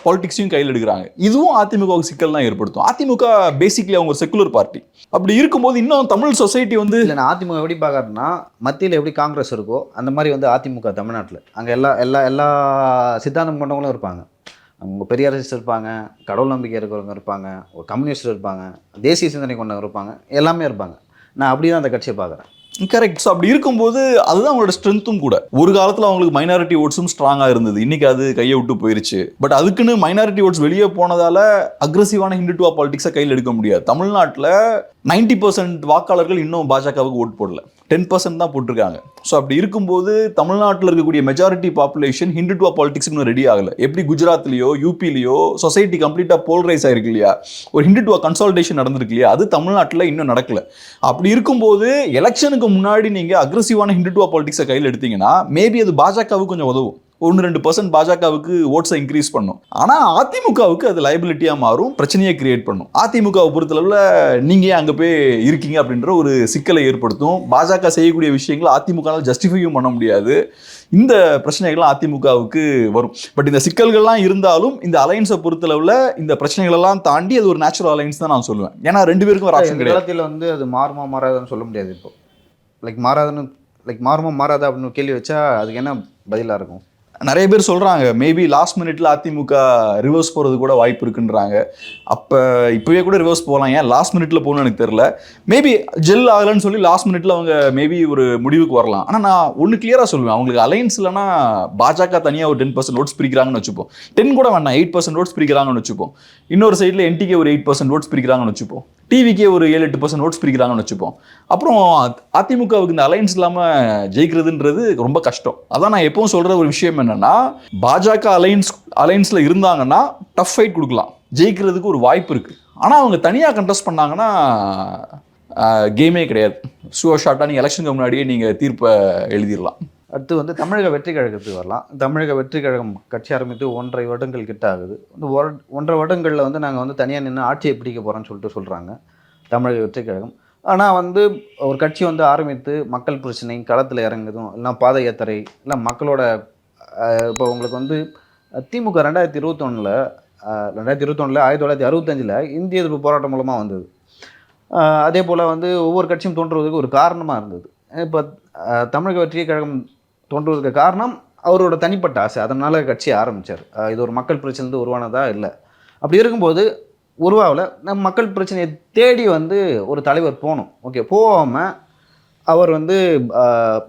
பாலிடிக்ஸையும் கையில் எடுக்கிறாங்க. இதுவும் அதிமுகவுக்கு சிக்கல் தான் ஏற்படுத்தும். அதிமுக பேசிக்லி அவங்க செக்குலர் பார்ட்டி. அப்படி இருக்கும்போது இன்னும் தமிழ் சொசைட்டி வந்து இல்லை, அதிமுக எப்படி பார்க்கறதுனா மத்தியில் எப்படி காங்கிரஸ் இருக்கோ அந்த மாதிரி வந்து அதிமுக தமிழ்நாட்டில் அங்கே எல்லா எல்லா எல்லா சித்தாந்தம் கொண்டவங்களும் இருப்பாங்க. அவங்க பெரியாரிஸ்ட் இருப்பாங்க, கடவுள் நம்பிக்கை இருக்கிறவங்க இருப்பாங்க, ஒரு கம்யூனிஸ்ட் இருப்பாங்க, தேசிய சிந்தனை கொண்டவங்க இருப்பாங்க, எல்லாமே இருப்பாங்க. நான் அப்படி தான் அந்த கட்சியை பார்க்குறேன். கரெக்ட். ஸோ அப்படி இருக்கும்போது அதுதான் அவங்களோட ஸ்ட்ரென்த்தும் கூட. ஒரு காலத்தில் அவங்களுக்கு மைனாரிட்டி ஓட்ஸும் ஸ்ட்ராங்காக இருந்தது. இன்னைக்கு அது கையை விட்டு போயிருச்சு. பட் அதுக்குன்னு மைனாரிட்டி ஓட்ஸ் வெளியே போனதால அக்ரெசிவான ஹிந்துத்துவா பாலிடிக்ஸை கையில் எடுக்க முடியாது. தமிழ்நாட்டில் 90% வாக்காளர்கள் இன்னும் பாஜகவுக்கு ஓட் போடல, 10% தான் போட்டிருக்காங்க. ஸோ அப்படி இருக்கும்போது தமிழ்நாட்டில் இருக்கக்கூடிய மெஜாரிட்டி பாப்புலேஷன் ஹிந்துத்துவா பாலிடிக்ஸுக்கு இன்னும் ரெடி ஆகலை. எப்படி குஜராத்லேயோ யூபிலேயோ சொசைட்டி கம்ப்ளீட்டாக போல்ரைஸ் ஆயிருக்கு இல்லையா, ஒரு ஹிந்துத்துவா கன்சால்டேஷன் நடந்திருக்கு இல்லையா, அது தமிழ்நாட்டில் இன்னும் நடக்கல. அப்படி இருக்கும்போது எலெக்ஷனுக்கு முன்னாடி நீங்கள் அக்ரெசிவான ஹிந்துத்துவா பாலிடிக்ஸை கையில் எடுத்தீங்கன்னா மேபி அது பாஜகவுக்கு கொஞ்சம் உதவும். 1-2% பாஜகவுக்கு ஓட்ஸை இன்க்ரீஸ் பண்ணும். ஆனால் அதிமுகவுக்கு அது லைபிலிட்டியாக மாறும், பிரச்சனையை கிரியேட் பண்ணும். அதிமுகவை பொறுத்தளவில் நீங்கள் ஏன் அங்கே போய் இருக்கீங்க அப்படின்ற ஒரு சிக்கலை ஏற்படுத்தும். பாஜக செய்யக்கூடிய விஷயங்களை அதிமுகனால் ஜஸ்டிஃபையும் பண்ண முடியாது. இந்த பிரச்சனைகள்லாம் அதிமுகவுக்கு வரும். பட் இந்த சிக்கல்கள்லாம் இருந்தாலும் இந்த அலைன்ஸை பொறுத்தளவில் இந்த பிரச்சனைகளெல்லாம் தாண்டி அது ஒரு நேச்சுரல் அலைன்ஸ் தான் நான் சொல்லுவேன். ஏன்னா 2 பேருக்கும் ஒரு ஆப்ஷன் கிடையாது. வந்து அது மாறுமா மாறாதுன்னு சொல்ல முடியாது. இப்போ மாறாதுன்னு மாறுமா மாறாதா அப்படின்னு கேள்வி வச்சா அதுக்கு என்ன பதிலாக இருக்கும்? நிறைய பேர் சொல்கிறாங்க மேபி லாஸ்ட் மினிட்ல அதிமுக ரிவர்ஸ் போகிறது கூட வாய்ப்பு இருக்குன்றாங்க. அப்போ இப்போவே கூட ரிவர்ஸ் போகலாம், ஏன் லாஸ்ட் மினிட்ல போகணும்னு எனக்கு தெரியல. மேபி ஜெல் ஆகலைன்னு சொல்லி லாஸ்ட் மினிட்ல அவங்க மேபி ஒரு முடிவுக்கு வரலாம். ஆனால் நான் ஒன்று கிளியராக சொல்லுவேன், அவங்களுக்கு அலைன்ஸ் இல்லைன்னா பாஜக தனியாக ஒரு 10% ஓட்ஸ் பிரிக்கிறாங்கன்னு வச்சுப்போம், 10 கூட வேணாம் 8% ஓட்ஸ் பிரிக்கிறாங்கன்னு வச்சுப்போம், இன்னொரு சைடில் என்டிகே ஒரு 8% ஓட்ஸ் பிரிக்கிறாங்கன்னு வச்சுப்போம், டிவிக்கே ஒரு 7-8% ஓட்ஸ் பிரிக்கிறாங்கன்னு வச்சுப்போம். அப்புறம் அதிமுகவுக்கு இந்த அலைன்ஸ் இல்லாமல் ஜெயிக்கிறதுன்றது ரொம்ப கஷ்டம். அதான் நான் எப்பவும் சொல்கிற ஒரு விஷயம் என்னன்னா, பாஜக அலைன்ஸ்ல இருந்தாங்கன்னா டஃப் ஃபைட் கொடுக்கலாம், ஜெயிக்கிறதுக்கு ஒரு வாய்ப்பு இருக்குது. ஆனால் அவங்க தனியாக கண்டெஸ்ட் பண்ணாங்கன்னா கேமே கிடையாது. ஷுவர் ஷார்ட்டாக நீங்கள் எலெக்ஷனுக்கு முன்னாடியே நீங்கள் தீர்ப்பை எழுதிடலாம். அடுத்து வந்து தமிழக வெற்றி கழகத்துக்கு வரலாம். தமிழக வெற்றி கழகம் கட்சி ஆரம்பித்து 1.5 வருடங்கள் கிட்ட ஆகுது. வந்து 1.5 வருடங்களில் வந்து நாங்கள் வந்து தனியாக நின்று ஆட்சியை பிடிக்க போகிறோன்னு சொல்கிறாங்க தமிழக வெற்றி கழகம். ஆனால் வந்து ஒரு கட்சி வந்து ஆரம்பித்து மக்கள் பிரச்சனை களத்தில் இறங்குதும், இல்லைனா பாத யாத்திரை, இல்லை மக்களோட இப்போ உங்களுக்கு வந்து திமுக 2021 1965 இந்திய எதிர்ப்பு போராட்டம் மூலமாக வந்தது. அதே போல் வந்து ஒவ்வொரு கட்சியும் தோன்றுவதற்கு ஒரு காரணமாக இருந்தது. இப்போ தமிழக வெற்றி கழகம் தோன்றுவதற்கு காரணம் அவரோட தனிப்பட்ட ஆசை, அதனால் கட்சியை ஆரம்பித்தார். இது ஒரு மக்கள் பிரச்சனை உருவானதா இல்லை. அப்படி இருக்கும்போது உருவாகல, நம்ம மக்கள் பிரச்சனையை தேடி வந்து ஒரு தலைவர் போகணும். ஓகே, போகாமல் அவர் வந்து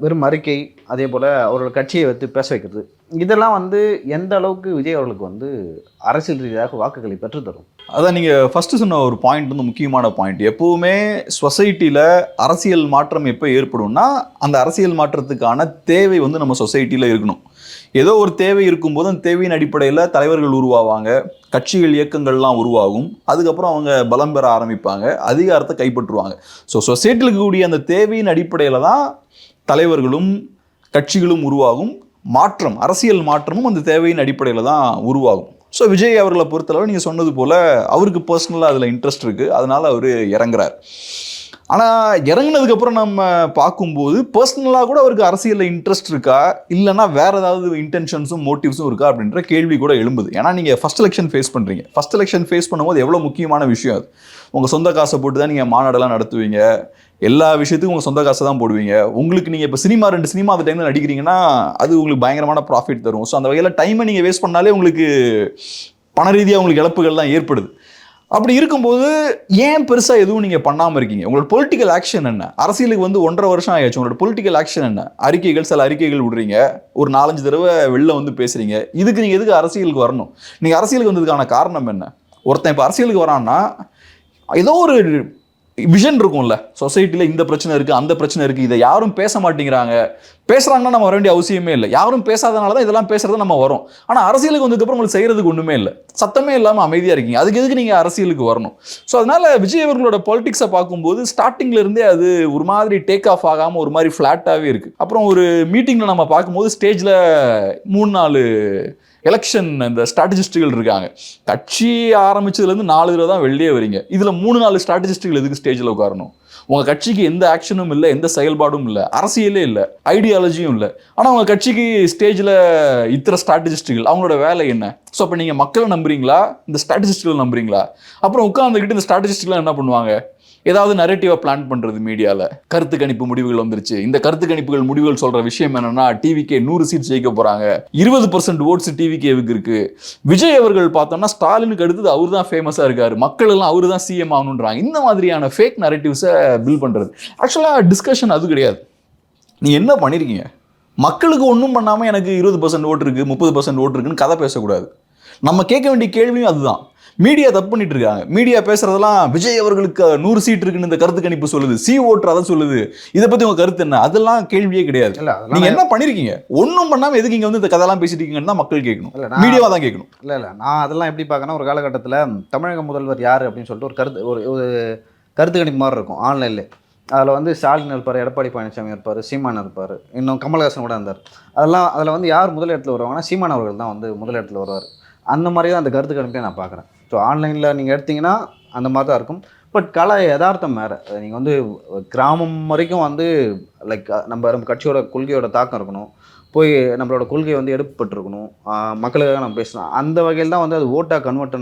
வெறும் அறிக்கை, அதே போல் அவரோட கட்சியை வைத்து பேச வைக்கிறது, இதெல்லாம் வந்து எந்த அளவுக்கு விஜய் அவர்களுக்கு வந்து அரசியல் ரீதியாக வாக்குகளை பெற்றுத்தரும்? அதான் நீங்கள் ஃபஸ்ட்டு சொன்ன ஒரு பாயிண்ட் வந்து முக்கியமான பாயிண்ட். எப்போவுமே சொசைட்டியில் அரசியல் மாற்றம் எப்போ ஏற்படும்னா, அந்த அரசியல் மாற்றத்துக்கான தேவை வந்து நம்ம சொசைட்டியில் இருக்கணும். ஏதோ ஒரு தேவை இருக்கும்போது அந்த தேவையின் அடிப்படையில் தலைவர்கள் உருவாவாங்க, கட்சிகள் இயக்கங்கள்லாம் உருவாகும், அதுக்கப்புறம் அவங்க பலம் பெற ஆரம்பிப்பாங்க, அதிகாரத்தை கைப்பற்றுவாங்க. ஸோ சொசைட்டியில் இருக்கக்கூடிய அந்த தேவையின் அடிப்படையில் தான் தலைவர்களும் கட்சிகளும் உருவாகும், மாற்றம் அரசியல் மாற்றமும் அந்த தேவையின் அடிப்படையில் தான் உருவாகும். ஸோ விஜய் அவர்களை பொறுத்தளவு நீங்கள் சொன்னது போல் அவருக்கு பர்சனலாக அதில் இன்ட்ரெஸ்ட் இருக்குது, அதனால் அவர் இறங்குறார். ஆனால் இறங்கினதுக்கப்புறம் நம்ம பார்க்கும்போது பர்சனலாக கூட அவருக்கு அரசியலில் இன்ட்ரெஸ்ட் இருக்கா, இல்லைனா வேறு ஏதாவது இன்டென்ஷன்ஸும் மோட்டிவ்ஸும் இருக்கா அப்படின்ற கேள்வி கூட எழும்புது. ஏன்னா நீங்கள் ஃபஸ்ட் எலெக்ஷன் ஃபேஸ் பண்ணுறீங்க. ஃபஸ்ட் எலெக்ஷன் ஃபேஸ் பண்ணும்போது எவ்வளோ முக்கியமான விஷயம் அது. உங்கள் சொந்த காசை போட்டு தான் நீங்கள் மாநாடெல்லாம் நடத்துவீங்க, எல்லா விஷயத்துக்கும் உங்கள் சொந்த காசை தான் போடுவீங்க. உங்களுக்கு நீங்கள் இப்போ ரெண்டு சினிமா அந்த டைமில் நடிக்கிறீங்கன்னா அது உங்களுக்கு பயங்கரமான ப்ராஃபிட் தரும். ஸோ அந்த வகையில் டைமை நீங்கள் வேஸ்ட் பண்ணாலே உங்களுக்கு பண ரீதியாக உங்களுக்கு இழப்புகள்லாம் ஏற்படுது. அப்படி இருக்கும்போது ஏன் பெருசாக எதுவும் நீங்கள் பண்ணாமல் இருக்கீங்க? உங்களோட பொலிட்டிக்கல் ஆக்ஷன் என்ன? அரசியலுக்கு வந்து 1.5 வருஷம் ஆயிடுச்சு, உங்களோட பொலிட்டிக்கல் ஆக்ஷன் என்ன? சில அறிக்கைகள் விடுறீங்க, ஒரு 4-5 தடவை வெளில வந்து பேசுகிறீங்க. இதுக்கு நீங்கள் எதுக்கு அரசியலுக்கு வரணும்? நீங்கள் அரசியலுக்கு வந்ததுக்கான காரணம் என்ன? ஒருத்தன் இப்போ அரசியலுக்கு வரான்னா ஏதோ ஒரு விஷன் இருக்கும்ல, சொசைட்டியில் இந்த பிரச்சனை இருக்குது, அந்த பிரச்சனை இருக்குது, இதை யாரும் பேச மாட்டேங்கிறாங்க. பேசுகிறாங்கன்னா நம்ம வர வேண்டிய அவசியமே இல்லை, யாரும் பேசாதனால தான் இதெல்லாம் பேசுறது நம்ம வரும். ஆனால் அரசியலுக்கு வந்ததுக்கப்புறம் உங்களுக்கு செய்கிறதுக்கு ஒன்றுமே இல்லை, சத்தமே இல்லாமல் அமைதியாக இருக்கீங்க. அதுக்கு எதுக்கு நீங்கள் அரசியலுக்கு வரணும்? ஸோ அதனால் விஜய் அவர்களோட பாலிடிக்ஸை பார்க்கும்போது ஸ்டார்டிங்லேருந்தே அது ஒரு மாதிரி டேக் ஆஃப் ஆகாமல் ஒரு மாதிரி ஃப்ளாட்டாகவே இருக்குது. அப்புறம் ஒரு மீட்டிங்கில் நம்ம பார்க்கும்போது ஸ்டேஜில் 3-4 எலெக்ஷன் இந்த ஸ்ட்ராட்டஜிஸ்டுகள் இருக்காங்க. கட்சி ஆரம்பிச்சதுலேருந்து 4 தடவை தான் வெளியே வரீங்க. இதில் 3-4 ஸ்ட்ராட்டஜிஸ்டுகள் எதுக்கு ஸ்டேஜில் உட்காரணும்? உங்கள் கட்சிக்கு எந்த ஆக்ஷனும் இல்லை, எந்த செயல்பாடும் இல்லை, அரசியலே இல்லை, ஐடியாலஜியும் இல்லை. ஆனால் உங்கள் கட்சிக்கு ஸ்டேஜில் இத்தனை ஸ்ட்ராட்டஜிஸ்டுகள், அவங்களோட வேலை என்ன? ஸோ அப்போ நீங்கள் மக்களை நம்புறீங்களா, இந்த ஸ்ட்ராட்டஜிஸ்டுகள் நம்புறீங்களா? அப்புறம் உட்காந்துக்கிட்டு இந்த ஸ்ட்ராட்டஜிஸ்டுகள் என்ன பண்ணுவாங்க? ஏதாவது நரேட்டிவாக பிளான் பண்ணுறது மீடியாவில். கருத்து கணிப்பு முடிவுகள் வந்துருச்சு, இந்த கருத்து கணிப்புகள் முடிவுகள் சொல்கிற விஷயம் என்னென்னா டிவிக்கே 100 சீட் ஜெயிக்க போகிறாங்க, 20% ஓட்ஸ் டிவிக்கேவுக்கு இருக்குது. விஜய் அவர்கள் பார்த்தோம்னா ஸ்டாலினுக்கு அடுத்தது அவர் தான் ஃபேமஸாக இருக்கார், மக்கள் எல்லாம் அவர் தான் சிஎம் ஆகணுன்றாங்க. இந்த மாதிரியான ஃபேக் நரேட்டிவ்ஸை பில்ட் பண்ணுறது. ஆக்சுவலாக டிஸ்கஷன் அது கிடையாது. நீங்கள் என்ன பண்ணியிருக்கீங்க? மக்களுக்கு ஒன்றும் பண்ணாமல் எனக்கு 20% ஓட்டு இருக்குது, 30% ஓட்டு இருக்குன்னு கதை பேசக்கூடாது. நம்ம கேட்க வேண்டிய கேள்வியும் அதுதான். மீடியா தப்பு பண்ணிட்டு இருக்காங்க. மீடியா பேசுறதெல்லாம் விஜய் அவர்களுக்கு 100 சீட் இருக்குன்னு இந்த கருத்து கணிப்பு சொல்லுது, ஓட்டர் அதை சொல்லுது, இதை பத்தி உங்க கருத்து என்ன? அதெல்லாம் கேள்வியே கிடையாது. நீங்க என்ன பண்ணிருக்கீங்க? ஒன்றும் பண்ணாம எதுக்கு இங்க வந்து இந்த கதையெல்லாம் பேசிட்டு இருக்கீங்கன்னு தான் மக்கள் கேட்கணும், மீடியாவா தான் கேட்கணும். இல்ல நான் அதெல்லாம் எப்படி பார்க்கணும், ஒரு காலகட்டத்தில் தமிழக முதல்வர் யார் அப்படின்னு சொல்லிட்டு ஒரு கருத்து கணிப்பு மாதிரி இருக்கும் ஆன்லைன்ல. அதில் வந்து ஸ்டாலின் இருப்பார், எடப்பாடி பழனிசாமி இருப்பார், சீமான் இருப்பார், இன்னும் கமல்ஹாசன் கூட இருந்தார். அதில் வந்து யார் முதல் இடத்துல வருவாங்கன்னா சீமான் அவர்கள் தான் வந்து முதல் இடத்துல வருவார். அந்த மாதிரி தான் அந்த கருத்து கணிப்பை நான் பார்க்குறேன். ஸோ ஆன்லைனில் நீங்கள் எடுத்திங்கன்னா அந்த மாதிரி தான் இருக்கும். பட் கலை யதார்த்தம் வேறு. நீங்கள் வந்து கிராமம் வரைக்கும் வந்து லைக் நம்ம கட்சியோட கொள்கையோட தாக்கம் இருக்கணும், போய் நம்மளோட கொள்கையை வந்து எடுப்பட்டுருக்கணும், மக்களுக்காக நம்ம பேசணும். அந்த வகையில் தான் வந்து அது ஓட்டாக கன்வெர்ட்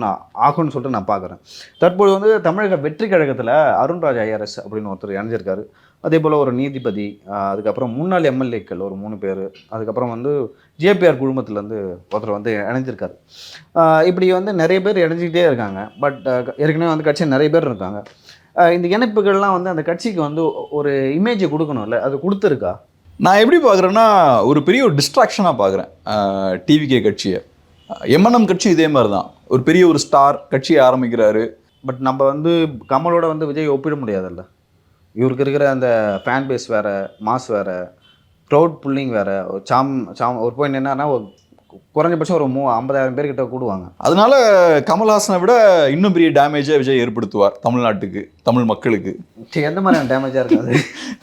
ஆகும்னு சொல்லிட்டு நான் பார்க்குறேன். தற்போது வந்து தமிழக வெற்றி கழகத்தில் அருண்ராஜ் ஐஆர்எஸ் அப்படின்னு ஒருத்தர் இணைஞ்சிருக்காரு. அதே போல் ஒரு நீதிபதி, அதுக்கப்புறம் முன்னாள் எம்எல்ஏக்கள் ஒரு 3 பேர், அதுக்கப்புறம் வந்து ஜேபிஆர் குழுமத்துலேருந்து ஒருத்தர் வந்து இணைஞ்சிருக்காரு. இப்படி வந்து நிறைய பேர் இணைஞ்சிக்கிட்டே இருக்காங்க. பட் ஏற்கனவே வந்து கட்சியில் நிறைய பேர் இருக்காங்க. இந்த இணைப்புகள்லாம் வந்து அந்த கட்சிக்கு வந்து ஒரு இமேஜை கொடுக்கணும்ல, அது கொடுத்துருக்கா? நான் எப்படி பார்க்குறேன்னா, ஒரு பெரிய ஒரு டிஸ்ட்ராக்ஷனாக பார்க்குறேன் டிவிகே கட்சியை. எம்என்எம் கட்சி இதே மாதிரி தான், ஒரு பெரிய ஒரு ஸ்டார் கட்சியை ஆரம்பிக்கிறாரு. பட் நம்ம வந்து கமலோட வந்து விஜய் ஒப்பிட முடியாதுல்ல. இவருக்கு இருக்கிற அந்த ஃபேன் பேஸ் வேறு, மாஸ் வேறு, க்ரௌட் புல்லிங் வேறு. ஒரு பாயிண்ட் என்னன்னா, ஒரு குறைஞ்சபட்சம் ஒரு 50,000 பேர்கிட்ட கூடுவாங்க. அதனால கமல்ஹாசனை விட இன்னும் பெரிய டேமேஜை விஜய் ஏற்படுத்துவார் தமிழ்நாட்டுக்கு, தமிழ் மக்களுக்கு. எந்த மாதிரியான டேமேஜாக இருக்காது?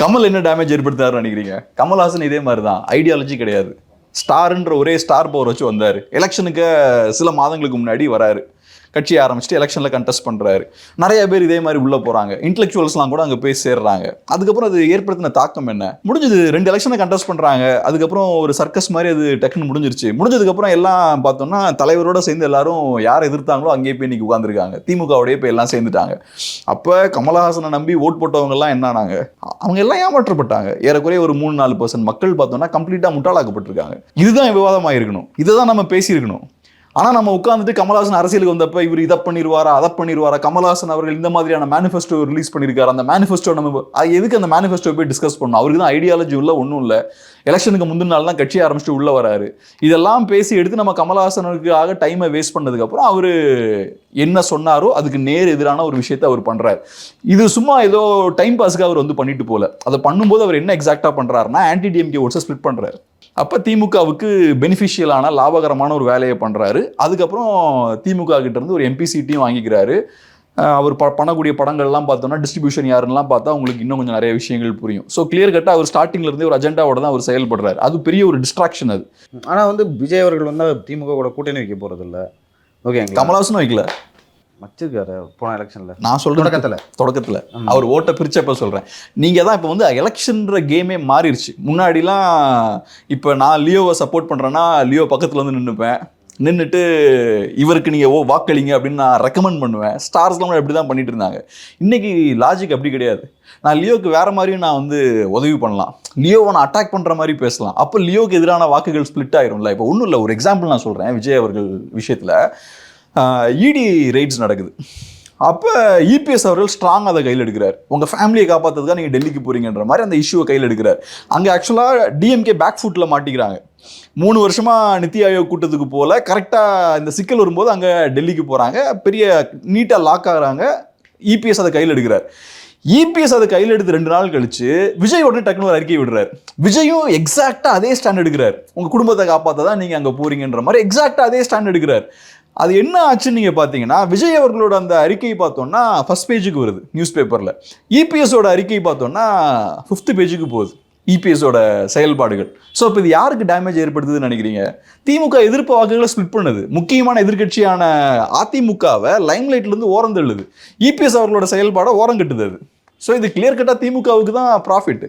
கமல் என்ன டேமேஜ் ஏற்படுத்தாருன்னு நினைக்கிறீங்க? கமல்ஹாசன் இதே மாதிரி தான், ஐடியாலஜி கிடையாது. ஸ்டார்ன்ற ஒரே ஸ்டார் பவர் வச்சு வந்தார். எலெக்ஷனுக்கு சில மாதங்களுக்கு முன்னாடி வராரு, கட்சி ஆரம்பிச்சுட்டு எலெக்ஷனில் கண்டெஸ்ட் பண்ணுறாரு. நிறைய பேர் இதே மாதிரி உள்ளே போகிறாங்க, இன்டெலெக்சுவல்ஸ்லாம் கூட அங்கே போய் சேர்றாங்க. அதுக்கப்புறம் அது ஏற்படுத்தின தாக்கம் என்ன? முடிஞ்சது 2 எலெக்ஷனை கண்டெஸ்ட் பண்ணுறாங்க. அதுக்கப்புறம் ஒரு சர்க்கஸ் மாதிரி அது டக்குன்னு முடிஞ்சிருச்சு. முடிஞ்சதுக்கப்புறம் எல்லாம் பார்த்தோம்னா தலைவரோட சேர்ந்து எல்லாரும் யார் எதிர்த்தாங்களோ அங்கேயே போய் இன்னைக்கு உட்காந்துருக்காங்க. திமுகவோடய போய் எல்லாம் சேர்ந்துட்டாங்க. அப்போ கமலஹாசனை நம்பி ஓட் போட்டவங்கலாம் என்னானாங்க? அவங்க எல்லாம் ஏமாற்றப்பட்டாங்க. ஏறக்குறைய ஒரு 3-4% மக்கள் பார்த்தோம்னா கம்ப்ளீட்டாக முட்டாளாக்கப்பட்டிருக்காங்க. இதுதான் விவாதமாக இருக்கணும், இதை தான் நம்ம பேசியிருக்கணும். ஆனால் நம்ம உட்காந்துட்டு கமல்ஹாசன் அரசியலுக்கு வந்தப்போ இவர் இதை பண்ணிடுவாரா அதை பண்ணிடுவாரா, கமல்ஹாசன் அவர்கள் இந்த மாதிரியான மேனிஃபெஸ்டோ ரிலீஸ் பண்ணியிருக்காரு, அந்த மேனிஃபெஸ்டோ நம்ம எதுக்கு அந்த மேனிஃபெஸ்டோ போய் டிஸ்கஸ் பண்ணணும்? அவருக்கு தான் ஐடியாலஜி உள்ள ஒன்றும் இல்லை. எலெக்ஷனுக்கு முந்தின நாள் தான் கட்சி ஆரம்பிச்சுட்டு உள்ள வராரு. இதெல்லாம் பேசி எடுத்து நம்ம கமல்ஹாசனுக்காக டைமை வேஸ்ட் பண்ணதுக்கப்புறம் அவர் என்ன சொன்னாரோ அதுக்கு நேர் எதிரான ஒரு விஷயத்தை அவர் பண்ணுறாரு. இது சும்மா ஏதோ டைம் பாஸுக்கு அவர் வந்து பண்ணிட்டு போல. அதை பண்ணும்போது அவர் என்ன எக்ஸாக்டாக பண்ணுறாருன்னா, ஆன்டி டிஎம்கே ஓட்ஸை ஸ்பிளிட் பண்ணுறாரு. அப்போ திமுகவுக்கு பெனிஃபிஷியலான லாபகரமான ஒரு வேலையை பண்ணுறாரு. அதுக்கப்புறம் திமுக கிட்ட இருந்து ஒரு எம்பி சீட்டையும் வாங்கிக்கிறாரு. அவர் பண்ணக்கூடிய படங்கள்லாம் பார்த்தோம்னா டிஸ்ட்ரிபியூஷன் யாருன்னெலாம் பார்த்தா உங்களுக்கு இன்னும் கொஞ்சம் நிறைய விஷயங்கள் புரியும். ஸோ கிளியர் கட்டாக அவர் ஸ்டார்டிங்ல இருந்தே ஒரு அஜெண்டாவோட தான் அவர் செயல்படுறாரு. அது பெரிய ஒரு டிஸ்ட்ராக்ஷன் அது. ஆனால் வந்து விஜய் அவர்கள் வந்து திமுக கூட கூட்டணி வைக்க போகிறது இல்லை. ஓகே, கமல்ஹாசனும் வைக்கல, வச்சிருக்காரு போன எலெக்ஷன்ல. நான் சொல்றேன் தொடக்கத்துல அவர் ஓட்ட பிரிச்சப்ப சொல்றேன். நீங்க தான் இப்போ வந்து எலெக்ஷன்ற கேமே மாறிடுச்சு. முன்னாடிலாம் இப்போ நான் லியோவை சப்போர்ட் பண்றேன்னா லியோ பக்கத்துல வந்து நின்றுப்பேன், நின்றுட்டு இவருக்கு நீங்க வாக்களிங்க அப்படின்னு நான் ரெக்கமெண்ட் பண்ணுவேன். ஸ்டார்ஸ்லாம் எப்படி தான் பண்ணிட்டு இருந்தாங்க. இன்னைக்கு லாஜிக் அப்படி கிடையாது. நான் லியோக்கு வேற மாதிரியும் நான் வந்து உதவி பண்ணலாம், லியோவை நான் அட்டாக் பண்ற மாதிரி பேசலாம். அப்போ லியோக்கு எதிரான வாக்குகள் ஸ்பிளிட் ஆயிரும்ல. இப்போ ஒன்றும் இல்லை, ஒரு எக்ஸாம்பிள் நான் சொல்றேன். விஜய் அவர்கள் விஷயத்துல இடி ரெய்ட்ஸ் நடக்குது. அப்போ இபிஎஸ் அவர்கள் ஸ்ட்ராங் அதை கையில் எடுக்கிறார். உங்கள் ஃபேமிலியை காப்பாற்றுறதுக்காக நீங்கள் டெல்லிக்கு போகிறீங்கன்ற மாதிரி அந்த இஷ்யூவை கையில் எடுக்கிறார். அங்கே ஆக்சுவலாக டிஎம்கே பேக் ஃபுட்டில் மாட்டிக்கிறாங்க. 3 வருஷமாக நித்தி ஆயோக் கூட்டத்துக்கு போல, கரெக்டாக இந்த சிக்கல் வரும்போது அங்கே டெல்லிக்கு போகிறாங்க. பெரிய நீட்டாக லாக் ஆகுறாங்க. இபிஎஸ் அதை கையில் எடுக்கிறார். இபிஎஸ் அதை கையில் எடுத்து 2 நாள் கழிச்சு விஜய் உடனே டக்குனு ஒரு அறிக்கை விடுறாரு. விஜயும் எக்ஸாக்டாக அதே ஸ்டாண்ட் எடுக்கிறார். உங்கள் குடும்பத்தை காப்பாற்ற தான் நீங்கள் அங்கே போகிறீங்கன்ற மாதிரி எக்ஸாக்டாக அதே ஸ்டாண்ட் எடுக்கிறார். அது என்ன ஆச்சுன்னு நீங்கள் பார்த்தீங்கன்னா, விஜய் அவர்களோட அந்த அறிக்கை பார்த்தோன்னா ஃபர்ஸ்ட் பேஜுக்கு வருது நியூஸ் பேப்பரில். இபிஎஸோட அறிக்கை பார்த்தோன்னா 5th பேஜுக்கு போகுது, இபிஎஸோட செயல்பாடுகள். ஸோ இப்போ இது யாருக்கு டேமேஜ் ஏற்படுத்துதுன்னு நினைக்கிறீங்க? திமுக எதிர்ப்பு வாக்குகளை ஸ்பிளிட் பண்ணுது. முக்கியமான எதிர்கட்சியான அதிமுகவை லைம்லைட்லேருந்து ஓரம் தள்ளுது. இபிஎஸ் அவர்களோட செயல்பாடை ஓரம் கட்டுது அது. ஸோ இது கிளியர் கட்டாக திமுகவுக்கு தான் ப்ராஃபிட்.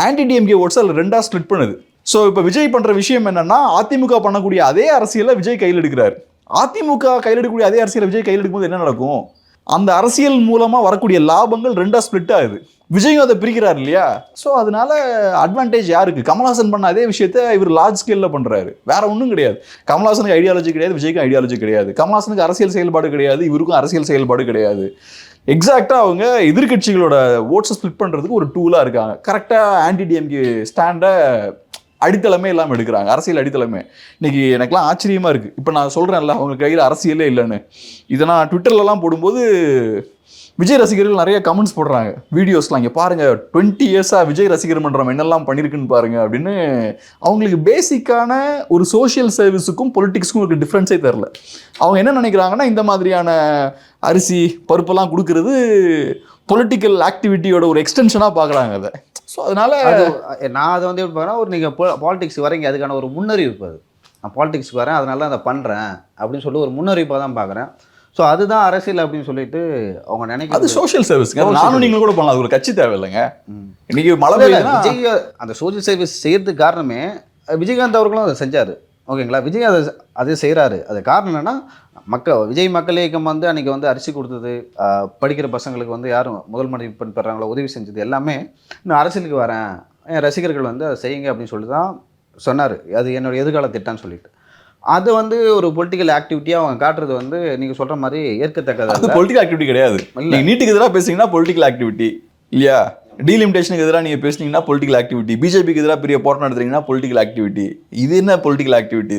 ஆன்டி டிஎம்கே ஓட்ஸ் அதில் 2ஆக ஸ்பிளிட் பண்ணுது. ஸோ இப்போ விஜய் பண்ணுற விஷயம் என்னன்னா, அதிமுக பண்ணக்கூடிய அதே அரசியலை விஜய் கையில் எடுக்கிறார். அதிமுக கையில் எடுக்கக்கூடிய அதே அரசியலை விஜய் கையில் எடுக்கும்போது என்ன நடக்கும்? அந்த அரசியல் மூலமாக வரக்கூடிய லாபங்கள் 2ஆக ஸ்பிளிட் ஆகுது. விஜயும் அதை பிரிக்கிறார் இல்லையா? ஸோ அதனால அட்வான்டேஜ் யாருக்கு? கமல்ஹாசன் பண்ண அதே விஷயத்தை இவர் லார்ஜ் ஸ்கேலில் பண்ணுறாரு. வேற ஒன்றும் கிடையாது. கமல்ஹாசனுக்கு ஐடியாலஜி கிடையாது, விஜய்க்கும் ஐடியாலஜி கிடையாது. கமல்ஹாசனுக்கு அரசியல் செயல்பாடு கிடையாது, இவருக்கும் அரசியல் செயல்பாடு கிடையாது. எக்ஸாக்டாக அவங்க எதிர்கட்சிகளோட ஓட்ஸை ஸ்பிளிட் பண்ணுறதுக்கு ஒரு டூலாக இருக்காங்க. கரெக்டாக ஆன்டி டிஎம்கே ஸ்டாண்டை அடித்தளமே இல்லாமல் எடுக்கிறாங்க, அரசியல் அடித்தளமே. இன்னைக்கு எனக்குலாம் ஆச்சரியமாக இருக்குது. இப்போ நான் சொல்கிறேன்ல, அவங்க கையில் அரசியலே இல்லைன்னு. இதை நான் ட்விட்டர்லலாம் போடும்போது விஜய் ரசிகர்கள் நிறைய கமெண்ட்ஸ் போடுறாங்க, வீடியோஸ்லாம். இங்கே பாருங்கள், 20 இயர்ஸாக விஜய் ரசிகர் மன்றம் என்னெல்லாம் பண்ணியிருக்குன்னு பாருங்கள் அப்படின்னு. அவங்களுக்கு பேசிக்கான ஒரு சோஷியல் சர்வீஸுக்கும் பொலிட்டிக்ஸுக்கும் ஒரு டிஃப்ரென்ஸே தெரில. அவங்க என்ன நினைக்கிறாங்கன்னா, இந்த மாதிரியான அரிசி பருப்பெல்லாம் கொடுக்கறது பொலிட்டிக்கல் ஆக்டிவிட்டியோட ஒரு எக்ஸ்டென்ஷனாக பார்க்குறாங்க அதை. ஸோ அதனால் நான் அதை வந்து எப்படி பார்க்குறேன், ஒரு நீங்கள் பாலிடிக்ஸ் வரீங்க, அதுக்கான ஒரு முன்னறிவிப்பு. அது நான் பாலிடிக்ஸ்க்கு வரேன், அதனால தான் அதை பண்ணுறேன் அப்படின்னு சொல்லி ஒரு முன்னறிவிப்பாக தான் பார்க்குறேன். ஸோ அதுதான் அரசியல் அப்படின்னு சொல்லிட்டு அவங்க நினைக்கிறது. அது சோஷியல் சர்வீஸ். நானும் நீங்களும் கூட பண்ணலாம், அது ஒரு கட்சி தேவையில்லைங்க. இன்னைக்கு மழை பெய்யுதுன்னா விஜய் அந்த சோஷியல் சர்வீஸ் செய்யறதுக்கு காரணமே விஜயகாந்த் அவர்களும் அதை செஞ்சார். ஓகேங்களா. விஜய் அதை செய்கிறாரு. அது காரணம் என்னென்னா, விஜய் மக்கள் இயக்கம் வந்து அன்றைக்கி வந்து அரிசி கொடுத்தது, படிக்கிற பசங்களுக்கு வந்து யாரும் முதல் மதிப்பெண் பெறாங்களோ உதவி செஞ்சது எல்லாமே, நான் அரசியலுக்கு வரேன், என் ரசிகர்கள் வந்து அதை செய்யுங்க அப்படின்னு சொல்லி தான் சொன்னார். அது என்னோடய எதிர்கால திட்டம்னு சொல்லிட்டு. அது வந்து ஒரு பொலிட்டிக்கல் ஆக்டிவிட்டியாக அவங்க காட்டுறது வந்து நீங்கள் சொல்கிற மாதிரி ஏற்கத்தக்கது. அது பொலிட்டிக்கல் ஆக்டிவிட்டி கிடையாது. நீங்கள் நீட்டுக்கு எதிராக பேசுனீங்கன்னா பொலிட்டிக்கல் ஆக்டிவிட்டி இல்லையா? டீலிமிட்டேஷனுக்கு எதிராக நீங்கள் பேசுனீங்கன்னா பொலிட்டிக்கல் ஆக்டிவிட்டி. பிஜேபிக்கு எதிராக பெரிய போராட்டம் நடத்துறீங்கன்னா பொலிட்டிக்கல் ஆக்டிவிட்டி. இது என்ன பொலிட்டிக்கல் ஆக்டிவிட்டி?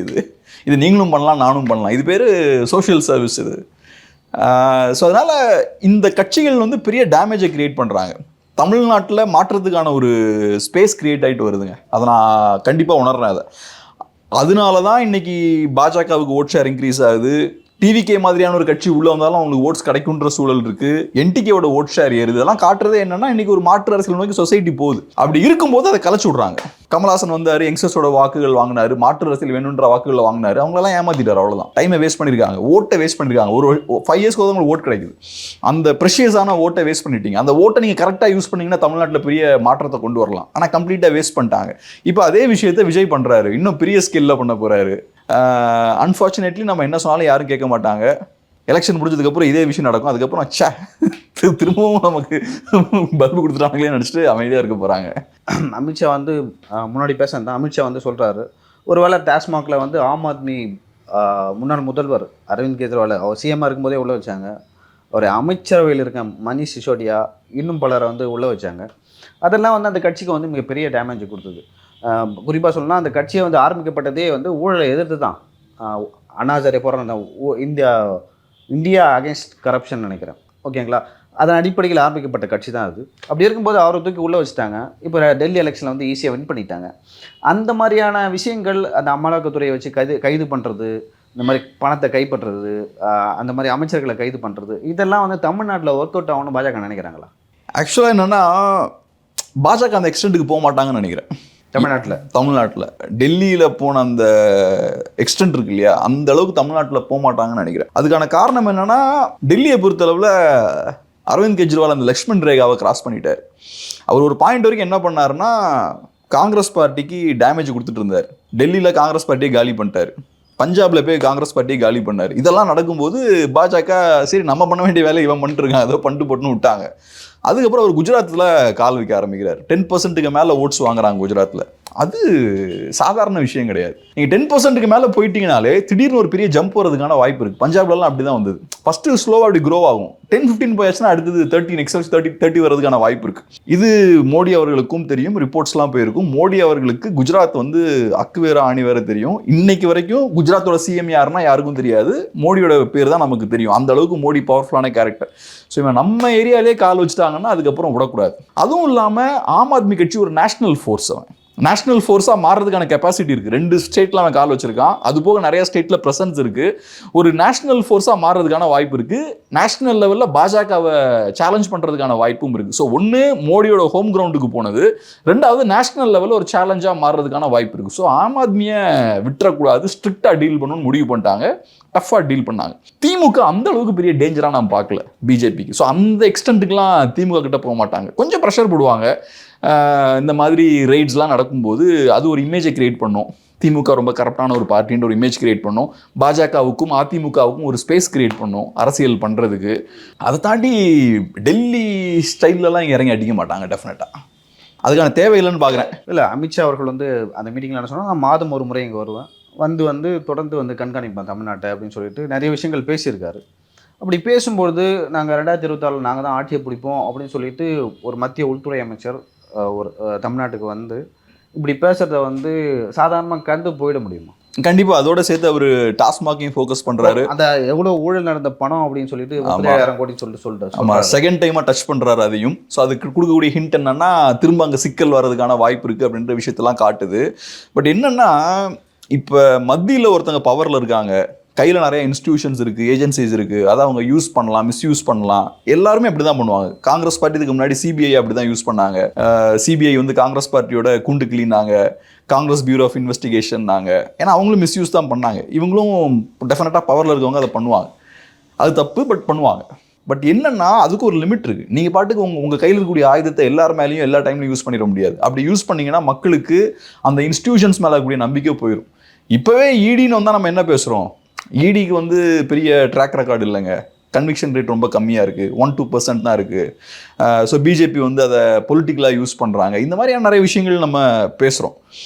இது நீங்களும் பண்ணலாம், நானும் பண்ணலாம். இது பேர் சோஷியல் சர்வீஸ் இது. ஸோ அதனால் இந்த கட்சிகள் வந்து பெரிய டேமேஜை கிரியேட் பண்ணுறாங்க. தமிழ்நாட்டில் மாற்றத்துக்கான ஒரு ஸ்பேஸ் கிரியேட் ஆகிட்டு வருதுங்க. அதை நான் கண்டிப்பாக உணர்றேன். அதனால தான் இன்னைக்கு பாஜகவுக்கு ஓட் ஷேர் இன்க்ரீஸ் ஆகுது. டிவிகே மாதிரியான ஒரு கட்சி உள்ள வந்தாலும் அவங்களுக்கு ஓட்ஸ் கிடைக்குன்ற சூழல் இருக்கு. என்டிகேவோட ஓட் ஷேர் ஏறுது. இதெல்லாம் காட்டுறதே என்னன்னா, இன்னைக்கு ஒரு மாற்று அரசியல் நோக்கி சொசைட்டி போகுது. அப்படி இருக்கும்போது அதை கலைச்சு விடுறாங்க. கமல்ஹாசன் வந்தாரு, யங்ஸ்டர்ஸோட வாக்குகள் வாங்கினாரு, மாற்று அரசியல் வேணுன்ற வாக்குகளை வாங்கினாரு, அவங்களெல்லாம் ஏமாத்திட்டாரு. அவ்வளோதான். டைமை வேஸ்ட் பண்ணியிருக்காங்க, ஓட்டை வேஸ்ட் பண்ணியிருக்காங்க. ஒரு 5 இயர்ஸ்க்கு உங்களுக்கு ஓட் கிடைக்குது. அந்த ப்ரெஷியஸான ஓட்டை வேஸ்ட் பண்ணிட்டீங்க. அந்த ஓட்டை நீங்கள் கரெக்டாக யூஸ் பண்ணீங்கன்னா தமிழ்நாட்டில் பெரிய மாற்றத்தை கொண்டு வரலாம். ஆனால் கம்ப்ளீட்டாக வேஸ்ட் பண்ணிட்டாங்க. இப்போ அதே விஷயத்தை விஜய் பண்ணுறாரு, இன்னும் பெரிய ஸ்கேலில் பண்ண போகிறாரு. அன்ஃபார்ச்சுனேட்லி நம்ம என்ன சொன்னாலும் யாரும் கேட்க மாட்டாங்க. எலெக்ஷன் முடிஞ்சதுக்கப்புறம் இதே விஷயம் நடக்கும். அதுக்கப்புறம் திரும்பவும் நமக்கு பல்பு கொடுத்துட்டாங்களே நினச்சிட்டு அமைதியாக இருக்க போகிறாங்க. அமித்ஷா வந்து முன்னாடி பேசுகிறேன். அமித்ஷா வந்து சொல்கிறாரு, ஒருவேளை டாஸ்மாகில் வந்து ஆம் ஆத்மி முன்னாள் முதல்வர் அரவிந்த் கெஜ்ரிவால் அவர் சிஎம்மாக இருக்கும்போதே உள்ளே வச்சாங்க. ஒரு அமைச்சரவையில் இருக்க மணிஷ் சிசோடியா இன்னும் பலரை வந்து உள்ளே வச்சாங்க. அதெல்லாம் வந்து அந்த கட்சிக்கு வந்து மிகப்பெரிய டேமேஜ் கொடுத்தது. குறிப்பாக சொல்லணும்னா அந்த கட்சியை வந்து ஆரம்பிக்கப்பட்டதே வந்து ஊழலை எதிர்த்து தான். அண்ணாசாரிய போராட்டம், இந்தியா அகேன்ஸ்ட் கரப்ஷன் நினைக்கிறேன். ஓகேங்களா. அதன் அடிப்படையில் ஆரம்பிக்கப்பட்ட கட்சி தான் அது. அப்படி இருக்கும்போது அவரை தூக்கி உள்ளே வச்சுட்டாங்க. இப்போ டெல்லி எலெக்ஷனில் வந்து ஈஸியாக வின் பண்ணிட்டாங்க. அந்த மாதிரியான விஷயங்கள், அந்த அமலாக்கத்துறையை வச்சு கைது பண்ணுறது, இந்த மாதிரி பணத்தை கைப்பற்றுறது, அந்த மாதிரி அமைச்சர்களை கைது பண்ணுறது, இதெல்லாம் வந்து தமிழ்நாட்டில் ஒர்க் அவுட் ஆகணும்னு பாஜக நினைக்கிறாங்களா? ஆக்சுவலாக என்னென்னா, பாஜக அந்த எக்ஸ்டென்ட்டுக்கு போக மாட்டாங்கன்னு நினைக்கிறேன். தமிழ்நாட்டில் டெல்லியில் போன அந்த எக்ஸ்டென்ட் இருக்கு இல்லையா, அந்த அளவுக்கு தமிழ்நாட்டில் போக மாட்டாங்கன்னு நினைக்கிறேன். அதுக்கான காரணம் என்னன்னா, டெல்லியை பொறுத்தளவில் அரவிந்த் கெஜ்ரிவால் அந்த லக்ஷ்மண் ரேகாவை கிராஸ் பண்ணிட்டார். அவர் ஒரு பாயிண்ட் வரைக்கும் என்ன பண்ணாருன்னா, காங்கிரஸ் பார்ட்டிக்கு டேமேஜ் கொடுத்துட்டு இருந்தார். டெல்லியில் காங்கிரஸ் பார்ட்டியை காலி பண்ணிட்டார். பஞ்சாபில் போய் காங்கிரஸ் பார்ட்டியை காலி பண்ணார். இதெல்லாம் நடக்கும்போது பாஜக சரி நம்ம பண்ண வேண்டிய வேலை இவன் பண்ணிட்டு இருக்கான், ஏதோ போட்டுன்னு விட்டாங்க. அதுக்கப்புறம் அவர் குஜராத்தில் கால் வைக்க ஆரம்பிக்கிறார். 10%க்கு மேலே ஓட்ஸ் வாங்குறாங்க குஜராத்தில். அது சாதாரண விஷயம் கிடையாது. நீங்கள் 10%க்கு மேலே போயிட்டீங்கனாலே திடீர்னு ஒரு பெரிய ஜம்ப் வரதுக்கான வாய்ப்பு இருக்குது. பஞ்சாப்லலாம் அப்படி தான் வந்தது. ஃபஸ்ட்டு ஸ்லோவாக அப்படி க்ரோ ஆகும். 10-15 போயாச்சுன்னா அடுத்தது 13 நெக்ஸ்ட் 30 வரதுக்கான வாய்ப்பு இருக்குது. இது மோடி அவர்களுக்கும் தெரியும், ரிப்போர்ட்ஸ்லாம் போயிருக்கும். மோடி அவர்களுக்கு குஜராத் வந்து அக்கு வேற ஆணி வேற தெரியும். இன்னைக்கு வரைக்கும் குஜராத்தோட சிஎம் யாருன்னா யாருக்கும் தெரியாது. மோடியோட பேர் தான் நமக்கு தெரியும். அந்த அளவுக்கு மோடி பவர்ஃபுல்லான கேரக்டர். ஸோ இவன் நம்ம ஏரியாலே கால் வச்சுட்டாங்கன்னா அதுக்கப்புறம் விடக்கூடாது. அதுவும் இல்லாமல் ஆம் ஆத்மி கட்சி ஒரு நேஷனல் ஃபோர்ஸ். அவன் நேஷனல் ஃபோர்ஸாக மாறுறதுக்கான கெப்பாசிட்டி இருக்குது. 2 ஸ்டேட்டில் அவன் கால் வச்சிருக்கான். அது போக நிறைய ஸ்டேட்டில் ப்ரெசன்ஸ் இருக்குது. ஒரு நேஷனல் ஃபோர்ஸாக மாறுறதுக்கான வாய்ப்பு இருக்குது. நேஷனல் லெவலில் பாஜகவை சேலஞ்ச் பண்ணுறதுக்கான வாய்ப்பும் இருக்குது. ஸோ ஒன்று மோடியோட ஹோம் கிரவுண்டுக்கு போனது, 2வது நேஷனல் லெவலில் ஒரு சேலஞ்சாக மாறுறதுக்கான வாய்ப்பு இருக்குது. ஸோ ஆம் ஆத்மியை விட்டுறக்கூடாது, ஸ்ட்ரிக்டாக டீல் பண்ணணும்னு முடிவு பண்ணிட்டாங்க. டஃப்பாக டீல் பண்ணாங்க. திமுக அந்த அளவுக்கு பெரிய டேஞ்சராக நான் பார்க்கல பிஜேபிக்கு. ஸோ அந்த எக்ஸ்டென்ட்டுக்கெலாம் திமுக கிட்ட போக மாட்டாங்க. கொஞ்சம் ப்ரெஷர் போடுவாங்க. இந்த மாதிரி ரைட்ஸ்லாம் நடக்கும்போது அது ஒரு இமேஜை கிரியேட் பண்ணும். திமுக ரொம்ப கரெக்டான ஒரு பார்ட்டின்ற ஒரு இமேஜ் கிரியேட் பண்ணும். பாஜகவுக்கும் அதிமுகவுக்கும் ஒரு ஸ்பேஸ் கிரியேட் பண்ணும் அரசியல் பண்ணுறதுக்கு. அதை தாண்டி டெல்லி ஸ்டைல்லலாம் இங்கே இறங்கி அடிக்க மாட்டாங்க டெஃபினட்டாக. அதுக்கான தேவையில்லைன்னு பார்க்குறேன். இல்லை, அமித்ஷா அவர்கள் வந்து அந்த மீட்டிங்கில் என்ன சொன்னால், நான் மாதம் ஒரு முறை இங்கே வருவேன், வந்து தொடர்ந்து வந்து கண்காணிப்பேன் தமிழ்நாட்டை அப்படின்னு சொல்லிட்டு நிறைய விஷயங்கள் பேசியிருக்காரு. அப்படி பேசும்பொழுது நாங்கள் 2024 நாங்கள் தான் ஆட்சியை பிடிப்போம் அப்படின்னு சொல்லிட்டு ஒரு மத்திய உள்துறை அமைச்சர் ஒரு தமிழ்நாட்டுக்கு வந்து இப்படி பேசுகிறத வந்து சாதாரணமாக கண்டு போயிட முடியுமா? கண்டிப்பாக. அதோட சேர்த்து அவர் டாஸ்மாகையும் ஃபோக்கஸ் பண்ணுறாரு. அந்த எவ்வளோ ஊழல் நடந்த பணம் அப்படின்னு சொல்லிட்டு 30,000 கோடி சொல்லிட்டு ஆமாம், செகண்ட் டைமாக டச் பண்ணுறாரு அதையும். ஸோ அதுக்கு கொடுக்கக்கூடிய ஹிண்ட் என்னன்னா, திரும்ப அங்கே சிக்கல் வர்றதுக்கான வாய்ப்பு இருக்குது அப்படின்ற விஷயத்தெல்லாம் காட்டுது. பட் என்னென்னா, இப்போ மத்தியில் ஒருத்தங்க பவரில் இருக்காங்க, கையில் நிறைய இன்ஸ்டிடியூஷன்ஸ் இருக்குது, ஏஜென்சிஸ் இருக்குது, அதை அவங்க யூஸ் பண்ணலாம், மிஸ்யூஸ் பண்ணலாம். எல்லாருமே அப்படி தான் பண்ணுவாங்க. காங்கிரஸ் பார்ட்டி இதுக்கு முன்னாடி சிபிஐ அப்படி தான் யூஸ் பண்ணாங்க. சிபிஐ வந்து காங்கிரஸ் பார்ட்டியோட கூண்டு கிளீனாங்க, காங்கிரஸ் பியூரோ ஆஃப் இன்வெஸ்டிகேஷன்னாங்க. ஏன்னா அவங்களும் மிஸ்யூஸ் தான் பண்ணாங்க. இவங்களும் டெஃபினட்டாக பவரில் இருக்கவங்க அதை பண்ணுவாங்க. அது தப்பு, பட் பண்ணுவாங்க. பட் என்னன்னா, அதுக்கு ஒரு லிமிட் இருக்குது. நீங்கள் பாட்டுக்கு உங்கள் கையில் இருக்கக்கூடிய ஆயுதத்தை எல்லார் மேலேயும் எல்லா டைம்லையும் யூஸ் பண்ணிட முடியாது. அப்படி யூஸ் பண்ணிங்கன்னா மக்களுக்கு அந்த இன்ஸ்டிடியூஷன்ஸ் மேலே இருக்கக்கூடிய நம்பிக்கை போயிடும். இப்போவே ஈடின்னு வந்தால் நம்ம என்ன பேசுகிறோம், ஈடிக்கு வந்து பெரிய ட்ராக் ரெக்கார்டு இல்லைங்க, கன்விக்ஷன் ரேட் ரொம்ப கம்மியாக இருக்குது, 1-2% தான் இருக்குது. ஸோ பிஜேபி வந்து அதை பொலிட்டிக்கலாக யூஸ் பண்ணுறாங்க. இந்த மாதிரியான நிறைய விஷயங்கள் நம்ம பேசுகிறோம்.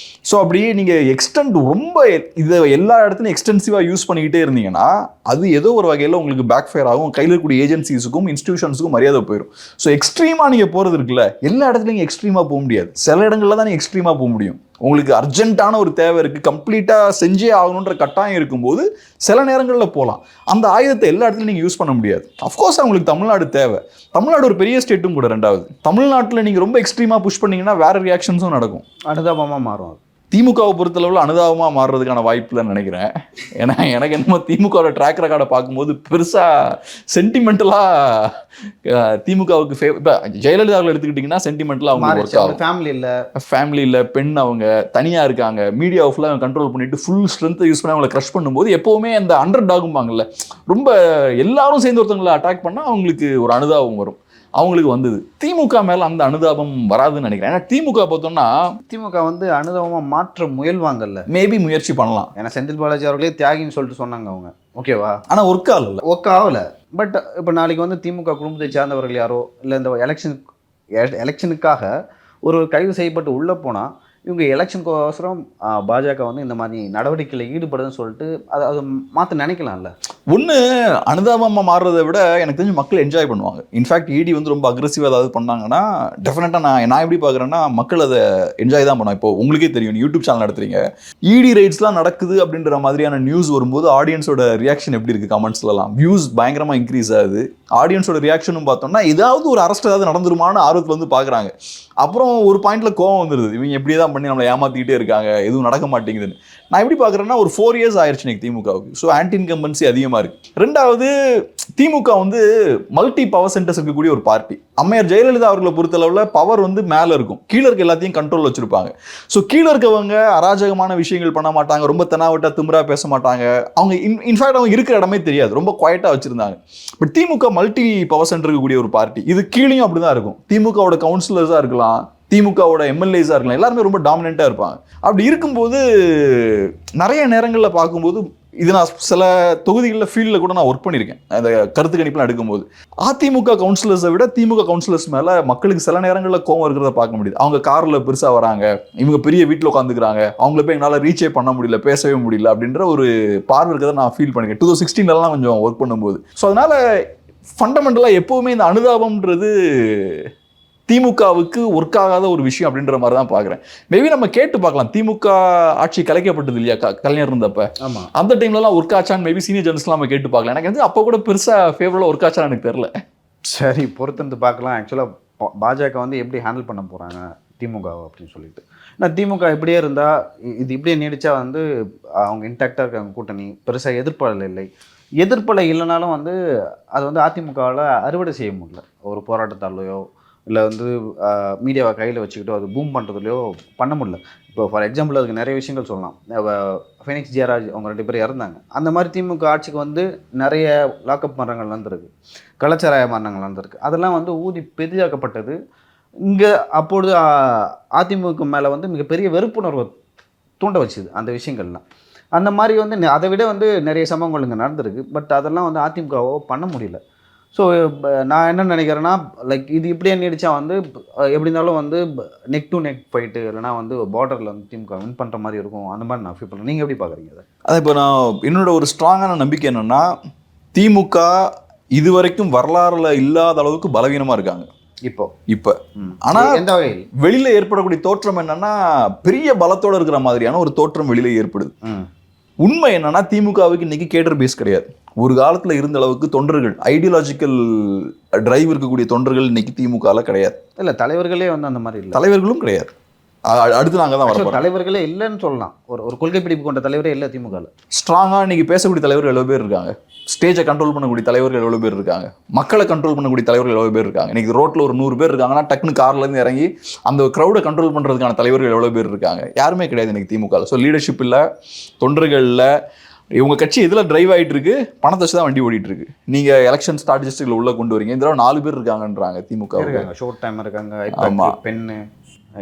ஸோ அப்படியே நீங்கள் எக்ஸ்டெண்ட் ரொம்ப இதை எல்லா இடத்துலையும் எக்ஸ்டென்சிவாக யூஸ் பண்ணிக்கிட்டே இருந்தீங்கன்னா அது ஏதோ ஒரு வகையில் உங்களுக்கு பேக் ஃபயர் ஆகும். கையில் இருக்கக்கூடிய ஏஜென்சிஸுக்கும் இன்ஸ்டிடியூஷன்ஸுக்கும் மரியாதை போயிடும். ஸோ எக்ஸ்ட்ரீமாக நீங்கள் போகிறது இருக்குல்ல, எல்லா இடத்துலையும் எக்ஸ்ட்ரீமாக போக முடியாது. சில இடங்களில் தான் நீங்கள் எக்ஸ்ட்ரீமாக போக முடியும். உங்களுக்கு அர்ஜென்ட்டான ஒரு தேவை இருக்குது, கம்ப்ளீட்டாக செஞ்சே ஆகணுன்ற கட்டாயம் இருக்கும்போது சில நேரங்களில் போகலாம். அந்த ஆயுதத்தை எல்லா இடத்துலையும் நீங்கள் யூஸ் பண்ண முடியாது. அஃப்கோர்ஸ் அவங்களுக்கு தமிழ்நாடு தேவை. தமிழ்நாடு ஒரு பெரிய ஸ்டேட்டும் கூட. ரெண்டாவது, தமிழ்நாட்டில் நீங்கள் ரொம்ப எக்ஸ்ட்ரீமாக புஷ் பண்ணிங்கன்னா வேறு ரியாக்ஷன்ஸும் நடக்கும், அனுதாபமாக மாறும். திமுகவை பொறுத்தளவில் அனுதாபமாக மாறுறதுக்கான வாய்ப்பு இல்லைன்னு நினைக்கிறேன். ஏன்னா எனக்கு என்னமோ திமுகவோட ட்ராக் ரெக்கார்டை பார்க்கும்போது பெருசாக சென்டிமெண்டலாக திமுகவுக்கு இப்போ ஜெயலலிதா அவர்கள் எடுத்துக்கிட்டிங்கன்னா சென்டிமெண்டலாக அவங்க ஒர்க் ஆகும். ஃபேமிலி இல்லை, பெண், அவங்க தனியாக இருக்காங்க, மீடியாவை ஃபுல்லாக கண்ட்ரோல் பண்ணிட்டு ஃபுல் ஸ்ட்ரென்த்தை யூஸ் பண்ணி அவங்களை க்ரஷ் பண்ணும்போது எப்போவுமே அந்த அண்டர் டாகும்பாங்கல்ல, ரொம்ப எல்லாரும் சேர்ந்து ஒருத்தவங்களை அட்டாக் பண்ணால் அவங்களுக்கு ஒரு அனுதாபம் வரும். அவங்களுக்கு வந்தது. திமுக மேலே அந்த அனுதாபம் வராதுன்னு நினைக்கிறேன். ஏன்னா திமுக பார்த்தோம்னா திமுக வந்து அனுதாபமாக மாற்ற முயல்வாங்கல்ல, மேபி முயற்சி பண்ணலாம். ஏன்னா செந்தில் பாலாஜி அவர்களே தியாகின்னு சொல்லிட்டு சொன்னாங்க அவங்க, ஓகேவா? ஆனால் ஒர்க் ஆகல. பட் இப்போ நாளைக்கு வந்து திமுக குடும்பத்தை சார்ந்தவர்கள் யாரோ இல்லை இந்த எலெக்ஷனுக்காக ஒரு கைது செய்யப்பட்டு உள்ளே போனால் இவங்க எலெக்ஷனுக்கோசரம் பாஜக வந்து இந்த மாதிரி நடவடிக்கையில் ஈடுபடுதுன்னு சொல்லிட்டு அது மாற்ற நினைக்கலாம்ல. ஒன்று அனுதாபமாக மாறுறதை விட எனக்கு தெரிஞ்சு மக்கள் என்ஜாய் பண்ணுவாங்க. இன்ஃபேக்ட் இடி வந்து ரொம்ப அக்ரெசிவாக ஏதாவது பண்ணாங்கன்னா டெஃபினட்டாக நான் எப்படி பார்க்குறேன்னா மக்கள் அதை என்ஜாய் தான் பண்ணுவாங்க. இப்போ உங்களுக்கே தெரியும், யூடியூப் சேனல் நடத்துறீங்க, இடி ரைட்ஸ்லாம் நடக்குது அப்படின்ற மாதிரியான நியூஸ் வரும்போது ஆடியன்ஸோட ரியாக்ஷன் எப்படி இருக்குது? கமெண்ட்ஸ்லாம் வியூஸ் பயங்கரமாக இன்க்ரீஸ் ஆகுது. ஆடியன்ஸோட ரியாக்ஷனும் பார்த்தோம்னா ஏதாவது ஒரு அரெஸ்ட் ஏதாவது நடந்துருமான்னு ஆர்வத்தில் வந்து பார்க்குறாங்க. அப்புறம் ஒரு பாயிண்டில் கோவம் வந்துடுது, இவங்க எப்படி தான் பண்ணி நம்மளை ஏமாற்றிக்கிட்டே இருக்காங்க, எதுவும் நடக்க மாட்டேங்குதுன்னு. நான் எப்படி பார்க்குறேன்னா ஒரு 4 years ஆயிடுச்சு எனக்கு திமுகவுக்கு. ஸோ ஆன்டி இன்கம்பன்சி அதிகமாக இருக்குது. ரெண்டாவது, திமுக வந்து மல்டி பவர் சென்டர்ஸ் இருக்கக்கூடிய ஒரு பார்ட்டி. அம்மையார் ஜெயலலிதா அவர்களை பொறுத்தளவில் பவர் வந்து மேலே இருக்கும், கீழே இருக்க எல்லாத்தையும் கண்ட்ரோல் வச்சுருப்பாங்க. ஸோ கீழே இருக்கவங்க அராஜகமான விஷயங்கள் பண்ண மாட்டாங்க, ரொம்ப தெனாவட்டா திமிரா பேச மாட்டாங்க. அவங்க இன்ஃபேக்ட் அவங்க இருக்கிற இடமே தெரியாது, ரொம்ப குவாய்ட்டாக வச்சுருந்தாங்க. But DMK multi power centre இருக்கக்கூடிய ஒரு பார்ட்டி. இது கீழேயும் அப்படி தான் இருக்கும். திமுகவோட கவுன்சிலர்ஸாக இருக்கலாம், திமுகவோட எம்எல்ஏஸாக இருக்கலாம், எல்லாருமே ரொம்ப டாமினண்ட்டாக இருப்பாங்க. அப்படி இருக்கும்போது நிறைய நேரங்களில் பார்க்கும்போது இது நான் சில தொகுதிகளில் ஃபீல்டில் கூட நான் ஒர்க் பண்ணியிருக்கேன். அந்த கருத்து கணிப்புலாம் எடுக்கும்போது அதிமுக கவுன்சிலர்ஸை விட திமுக கவுன்சிலர்ஸ் மேலே மக்களுக்கு சில நேரங்களில் கோவம் இருக்கிறத பார்க்க முடியுது. அவங்க காரில் பெருசாக வராங்க, இவங்க பெரிய வீட்டில் உட்காந்துக்கிறாங்க, அவங்கள போய் எங்களால் ரீச்சே பண்ண முடியல, பேசவே முடியல அப்படின்ற ஒரு பார்வை இருக்கிறத நான் ஃபீல் பண்ணியிருக்கேன் 2016 கொஞ்சம் ஒர்க் பண்ணும்போது. ஸோ அதனால் ஃபண்டமெண்டலாக எப்போவுமே இந்த அனுதாபம்ன்றது திமுகவுக்கு ஒர்க் ஆகாத ஒரு விஷயம் அப்படின்ற மாதிரி தான் பார்க்குறேன். மேபி நம்ம கேட்டு பார்க்கலாம், திமுக ஆட்சி கலைக்கப்பட்டது இல்லையா கலைஞர் இருந்தப்ப, அந்த டைம்லலாம் ஒர்க் ஆச்சான்னு மேபி சீனியர் ஜெர்னலிஸ்ட்லாம் நம்ம கேட்டு பார்க்கலாம். எனக்கு வந்து அப்போ கூட பெருசாக ஃபேவரலாக ஒர்க் ஆச்சான்னு எனக்கு தெரியல. சரி, பொறுத்திருந்து பார்க்கலாம். ஆக்சுவலாக பாஜக வந்து எப்படி ஹேண்டில் பண்ண போகிறாங்க திமுக அப்படின்னு சொல்லிட்டு. நான் திமுக இப்படியே இருந்தால், இது இப்படியே நீடிச்சா வந்து அவங்க இன்டாக்டாக இருக்காங்க, கூட்டணி பெருசாக எதிர்ப்பாளர் இல்லை. எதிர்ப்பலை இல்லைனாலும் வந்து அது வந்து அதிமுகவில் அறுவடை செய்ய முடியல. ஒரு போராட்டத்தாலையோ இல்லை வந்து மீடியாவை கையில் வச்சுக்கிட்டோ அது பூம் பண்ணுறதுலையோ பண்ண முடியல. இப்போ ஃபார் எக்ஸாம்பிள் அதுக்கு நிறைய விஷயங்கள் சொல்லலாம். ஃபெனிக்ஸ் ஜெயராஜ் அவங்க 2 பேர் இறந்தாங்க. அந்த மாதிரி திமுக ஆட்சிக்கு வந்து நிறைய லாக்அப் மரணங்கள் நடந்திருக்கு, கலாச்சார மரணங்கள் நடந்திருக்கு. அதெல்லாம் வந்து ஊதி பெரிதாக்கப்பட்டது. இங்கே அப்பொழுது அதிமுக மேலே வந்து மிகப்பெரிய வெறுப்புணர்வை தூண்ட வச்சுது அந்த விஷயங்கள்லாம். அந்த மாதிரி வந்து அதை விட வந்து நிறைய சம்பவங்கள் இங்கே நடந்திருக்கு. பட் அதெல்லாம் வந்து அதிமுகவோ பண்ண முடியல. ஸோ நான் என்ன நினைக்கிறேன்னா, லைக் இது இப்படியே நீடிச்சா வந்து எப்படி இருந்தாலும் வந்து நெக் டு நெக் ஃபைட்டு, இல்லைனா வந்து பார்டரில் வந்து திமுக வின் பண்ணுற மாதிரி இருக்கும். அந்த மாதிரி நான் ஃபீல் பண்ணுறேன். நீங்கள் எப்படி பார்க்குறீங்க அதை? அது இப்போ நான் என்னோட ஒரு ஸ்ட்ராங்கான நம்பிக்கை என்னென்னா, திமுக இதுவரைக்கும் வரலாறுல இல்லாத அளவுக்கு பலவீனமாக இருக்காங்க இப்போ. ஆனால் எந்த வகையில் வெளியில் ஏற்படக்கூடிய தோற்றம் என்னன்னா, பெரிய பலத்தோடு இருக்கிற மாதிரியான ஒரு தோற்றம் வெளியில் ஏற்படுது. உண்மை என்னன்னா, திமுகவுக்கு இன்னைக்கு கேடர் பேஸ் கிடையாது. ஒரு காலத்தில் இருந்த அளவுக்கு தொண்டர்கள், ஐடியாலஜிக்கல் டிரைவ் இருக்கக்கூடிய தொண்டர்கள் இன்னைக்கு திமுகவில் கிடையாது. இல்லை, தலைவர்களே வந்து அந்த மாதிரி இல்லை, தலைவர்களும் கிடையாது. அடுத்து நாங்கள் தான் வரோம். தலைவர்களே இல்லைன்னு சொல்லலாம். ஒரு கொள்கை பிடிப்பு கொண்ட தலைவரே இல்லை திமுகவில். ஸ்ட்ராங்காக இன்னைக்கு பேசக்கூடிய தலைவர்கள் எவ்வளோ பேர் இருக்காங்க, ஸ்டேஜை கண்ட்ரோல் பண்ணக்கூடிய தலைவர்கள் எவ்வளோ பேர் இருக்காங்க, மக்களை கண்ட்ரோல் பண்ணக்கூடிய தலைவர்கள் எவ்வளோ பேர் இருக்காங்க. இன்னைக்கு ரோட்டில் ஒரு 100 பேர் இருக்காங்கன்னா டக்குன்னு கார்லேருந்து இறங்கி அந்த க்ரௌடை கண்ட்ரோல் பண்ணுறதுக்கான தலைவர்கள் எவ்வளோ பேர் இருக்காங்க? யாருமே கிடையாது இன்னைக்கு திமுகவில். ஸோ லீடர்ஷிப் இல்லை, தொண்டர்களில். இவங்க கட்சி எதில் டிரைவ் ஆகிட்டு இருக்கு? பணத்தை வச்சு தான் வண்டி ஓடிட்டு இருக்கு. நீங்கள் எலெக்ஷன் ஸ்ட்ராட்டஜிஸ்டில் உள்ள கொண்டு வரீங்க, இந்த 4 பேர் இருக்காங்கன்றாங்க திமுக. ஷோர்ட் டைம் இருக்காங்க, பெண்ணு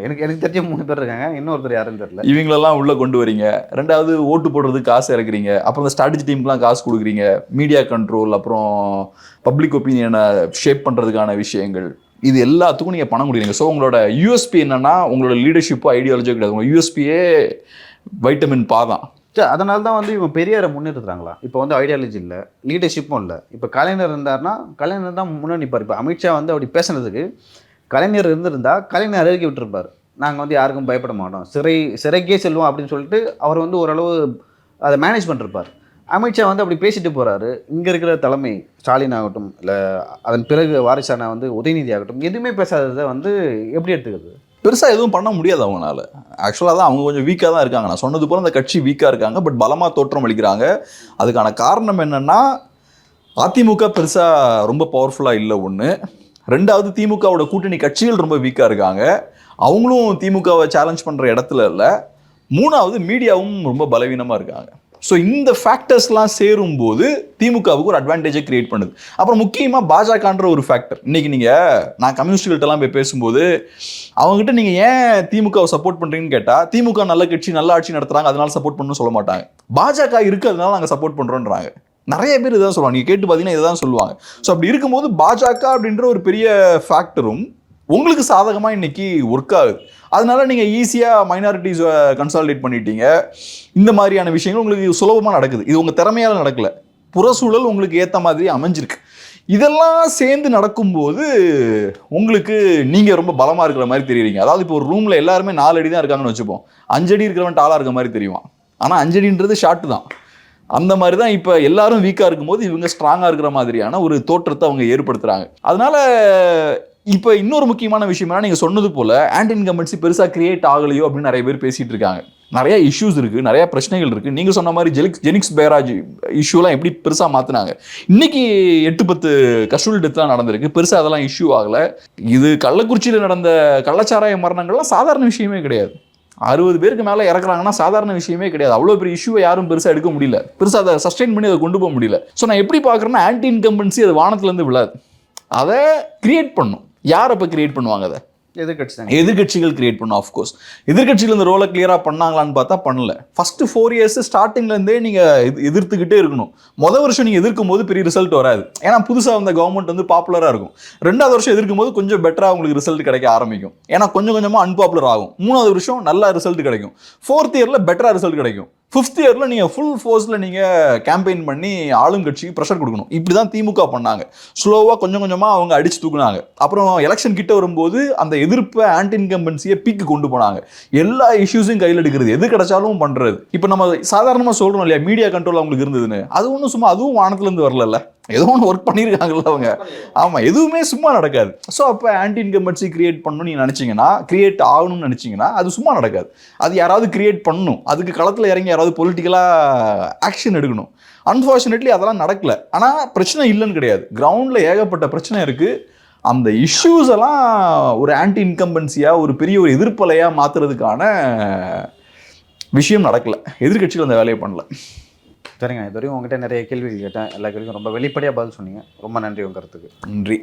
எனக்கு தெரிஞ்ச 3 பேர் இருக்காங்க, இன்னொருத்தர் யாருன்னு தெரியல. இவங்களெல்லாம் உள்ள கொண்டு வரீங்க. ரெண்டாவது ஓட்டு போடுறதுக்கு காசு இறக்குறீங்க. அப்புறம் இந்த ஸ்ட்ராட்டஜி டீமுக்குலாம் காசு கொடுக்குறீங்க. மீடியா கண்ட்ரோல், அப்புறம் பப்ளிக் ஒப்பீனியனை ஷேப் பண்ணுறதுக்கான விஷயங்கள், இது எல்லாத்துக்கும் நீங்கள் பணம் கொடுக்குறீங்க. ஸோ உங்களோட யூஎஸ்பி என்னன்னா உங்களோட லீடர்ஷிப்போ ஐடியாலஜியோ கிடையாது. உங்கள் யூஎஸ்பியே வைட்டமின் பாதான். சரி, அதனால தான் வந்து இவங்க பெரியாரை முன்னிறுத்துறாங்களா? இப்போ வந்து ஐடியாலஜி இல்லை, லீடர்ஷிப்பும் இல்லை. இப்போ கலைஞர் இருந்தாருன்னா கலைஞர் தான் முன்னாடி நிற்பார். இப்போ அமித்ஷா வந்து அப்படி பேசுனதுக்கு கலைஞர் இருந்திருந்தா கலைஞர் அறிவிக்கை விட்டுருப்பார், நாங்கள் வந்து யாருக்கும் பயப்பட மாட்டோம், சிறைக்கே செல்வோம் அப்படின்னு சொல்லிட்டு அவர் வந்து ஓரளவு அதை மேனேஜ் பண்ணிருப்பார். அமித்ஷா வந்து அப்படி பேசிட்டு போகிறாரு. இங்கே இருக்கிற தலைமை ஸ்டாலின் ஆகட்டும், இல்லை அதன் பிறகு வாரிசான வந்து உதயநிதி ஆகட்டும், எதுவுமே பேசாததை வந்து எப்படி எடுத்துக்கிறது? பெருசாக எதுவும் பண்ண முடியாது அவங்களால. ஆக்சுவலாக தான் அவங்க கொஞ்சம் வீக்காக தான் இருக்காங்க. நான் சொன்னது போல் அந்த கட்சி வீக்காக இருக்காங்க, பட் பலமாக தோற்றம் அளிக்கிறாங்க. அதுக்கான காரணம் என்னென்னா, அதிமுக பெருசாக ரொம்ப பவர்ஃபுல்லாக இல்லை ஒன்று. ரெண்டாவது, திமுகவோட கூட்டணி கட்சிகள் ரொம்ப வீக்காக இருக்காங்க, அவங்களும் திமுகவை சேலஞ்ச் பண்ணுற இடத்துல இல்லை. மூணாவது, மீடியாவும் ரொம்ப பலவீனமாக இருக்காங்க. ஸோ இந்த ஃபேக்டர்ஸ்லாம் சேரும்போது திமுகவுக்கு ஒரு அட்வான்டேஜை கிரியேட் பண்ணுது. அப்புறம் முக்கியமாக பாஜகன்ற ஒரு ஃபேக்டர். இன்றைக்கி நான் கம்யூனிஸ்ட்கிட்டலாம் போய் பேசும்போது அவங்ககிட்ட நீங்கள் ஏன் திமுகவை சப்போர்ட் பண்ணுறீங்கன்னு கேட்டால், திமுக நல்ல கட்சி, நல்ல ஆட்சி நடத்துகிறாங்க, அதனால சப்போர்ட் பண்ணணும்னு சொல்ல மாட்டாங்க. பாஜக இருக்கிறதுனால நாங்கள் சப்போர்ட் பண்ணுறோன்றாங்க. நிறைய பேர் இதான் சொல்லுவாங்க. நீங்கள் கேட்டு பார்த்தீங்கன்னா இதை தான் சொல்லுவாங்க. ஸோ அப்படி இருக்கும்போது பாஜக அப்படின்ற ஒரு பெரிய ஃபேக்டரும் உங்களுக்கு சாதகமாக இன்னைக்கு ஒர்க் ஆகுது. அதனால நீங்கள் ஈஸியாக மைனாரிட்டிஸை கன்சாலிடேட் பண்ணிட்டீங்க. இந்த மாதிரியான விஷயங்கள் உங்களுக்கு சுலபமாக நடக்குது. இது உங்கள் திறமையால் நடக்கலை, புறசூழல் உங்களுக்கு ஏற்ற மாதிரி அமைஞ்சிருக்கு. இதெல்லாம் சேர்ந்து நடக்கும்போது உங்களுக்கு நீங்கள் ரொம்ப பலமாக இருக்கிற மாதிரி தெரியுறீங்க. அதாவது இப்போ ஒரு ரூமில் எல்லாருமே 4 அடி தான் இருக்காங்கன்னு வச்சுப்போம், 5 அடி இருக்கிறவன் டாலாக இருக்க மாதிரி தெரியுவான். ஆனால் 5 அடின்றது ஷார்ட் தான். அந்த மாதிரி தான் இப்போ எல்லாரும் வீக்காக இருக்கும்போது இவங்க ஸ்ட்ராங்காக இருக்கிற மாதிரியான ஒரு தோற்றத்தை அவங்க ஏற்படுத்துகிறாங்க. அதனால இப்போ இன்னொரு முக்கியமான விஷயம், நீங்கள் சொன்னது போல் ஆன்டி இன்கம்பன்சி பெருசாக கிரியேட் ஆகலையோ அப்படின்னு நிறைய பேர் பேசிகிட்டு இருக்காங்க. நிறைய இஷ்யூஸ் இருக்குது, நிறைய பிரச்சனைகள் இருக்குது. நீங்கள் சொன்ன மாதிரி ஜெனிக்ஸ் பேராஜ் இஷ்யூலாம் எப்படி பெருசாக மாற்றினாங்க. இன்றைக்கி 8-10 கஸ்டூல் டெத்லாம் நடந்திருக்கு, பெருசாக அதெல்லாம் இஷ்யூ ஆகலை. இது கள்ளக்குறிச்சியில் நடந்த கள்ளச்சாராய மரணங்கள்லாம் சாதாரண விஷயமே கிடையாது. 60 பேருக்கு மேலே இறக்குறாங்கன்னா சாதாரண விஷயமே கிடையாது. அவ்வளோ பெரிய இஷ்யூவை யாரும் பெருசாக எடுக்க முடியல, பெருசாக அதை சஸ்டெயின் பண்ணி அதை கொண்டு போக முடியல. ஸோ நான் எப்படி பார்க்குறேன்னா, ஆன்டி இன்கம்பன்சி அது வானத்துலேருந்து விழாது, அதை கிரியேட் பண்ணும். யார் அப்போ கிரியேட் பண்ணுவாங்க? அதை எதிர்கட்சிகள் கிரியேட் பண்ணும். ஆஃப்கோர்ஸ் எதிர்கட்சிகள் இந்த ரோலை கிளியராக பண்ணாங்களான்னு பார்த்தா பண்ணல. ஃபர்ஸ்ட் 4 இயர்ஸ் ஸ்டார்டிங்லேருந்தே நீங்கள் எதிர்த்துக்கிட்டே இருக்கணும். மொதல் வருஷம் நீங்கள் எதிர்க்கும் போது பெரிய ரிசல்ட் வராது, ஏன்னா புதுசாக வந்த கவர்மெண்ட் வந்து பாப்புலராக இருக்கும். 2வது வருஷம் எதிர்க்கும் போது கொஞ்சம் பெட்டராக உங்களுக்கு ரிசல்ட் கிடைக்க ஆரம்பிக்கும், ஏன்னா கொஞ்சம் கொஞ்சமாக அன்பாப்புலர் ஆகும். 3வது வருஷம் நல்ல ரிசல்ட் கிடைக்கும். 4th இயரில் பெட்டராக ரிசல்ட் கிடைக்கும். 5th இயரில் நீங்கள் ஃபுல் ஃபோர்ஸில் நீங்கள் கேம்பெயின் பண்ணி ஆளுங்கட்சிக்கு ப்ரெஷர் கொடுக்கணும். இப்படி தான் திமுக பண்ணாங்க. ஸ்லோவாக கொஞ்சம் கொஞ்சமாக அவங்க அடித்து தூக்குனாங்க. அப்புறம் எலெக்ஷன் கிட்ட வரும்போது அந்த எதிர்ப்பை ஆன்டி இன்கம்பன்சியை பீக்கு கொண்டு போனாங்க. எல்லா இஷ்யூஸையும் கையில் எடுக்கிறது, எது கிடைச்சாலும் பண்ணுறது. இப்போ நம்ம சாதாரணமாக சொல்கிறோம் இல்லையா, மீடியா கண்ட்ரோல் அவங்களுக்கு இருந்ததுன்னு. அது ஒன்றும் சும்மா அதுவும் வானத்துலேருந்து வரல, ஏதோ ஒன்று ஒர்க் பண்ணியிருக்காங்கல்ல அவங்க. ஆமாம், எதுவுமே சும்மா நடக்காது. ஸோ அப்போ ஆன்டி இன்கம்பன்சி கிரியேட் பண்ணணும்னு நீங்கள் நினச்சிங்கன்னா, கிரியேட் ஆகணும்னு நினச்சிங்கன்னா அது சும்மா நடக்காது. அது யாராவது கிரியேட் பண்ணணும், அதுக்கு களத்தில் இறங்கி யாராவது பொலிட்டிக்கலாக ஆக்ஷன் எடுக்கணும். அன்ஃபார்ச்சுனேட்லி அதெல்லாம் நடக்கலை. ஆனால் பிரச்சனை இல்லைன்னு கிடையாது, கிரவுண்டில் ஏகப்பட்ட பிரச்சனை இருக்குது. அந்த இஷ்யூஸ் எல்லாம் ஒரு ஆன்டி இன்கம்பன்சியாக, ஒரு பெரிய ஒரு எதிர்ப்பலையாக மாற்றுறதுக்கான விஷயம் நடக்கலை. எதிர்கட்சிகள் அந்த வேலையை பண்ணல. சரிங்க, இது வரைக்கும் உங்கள்கிட்ட நிறைய கேள்விகள் கேட்டேன். எல்லா கேள்விக்கும் ரொம்ப வெளிப்படையாக பதில் சொன்னீங்க. ரொம்ப நன்றி உங்கள் கருத்துக்கு. நன்றி.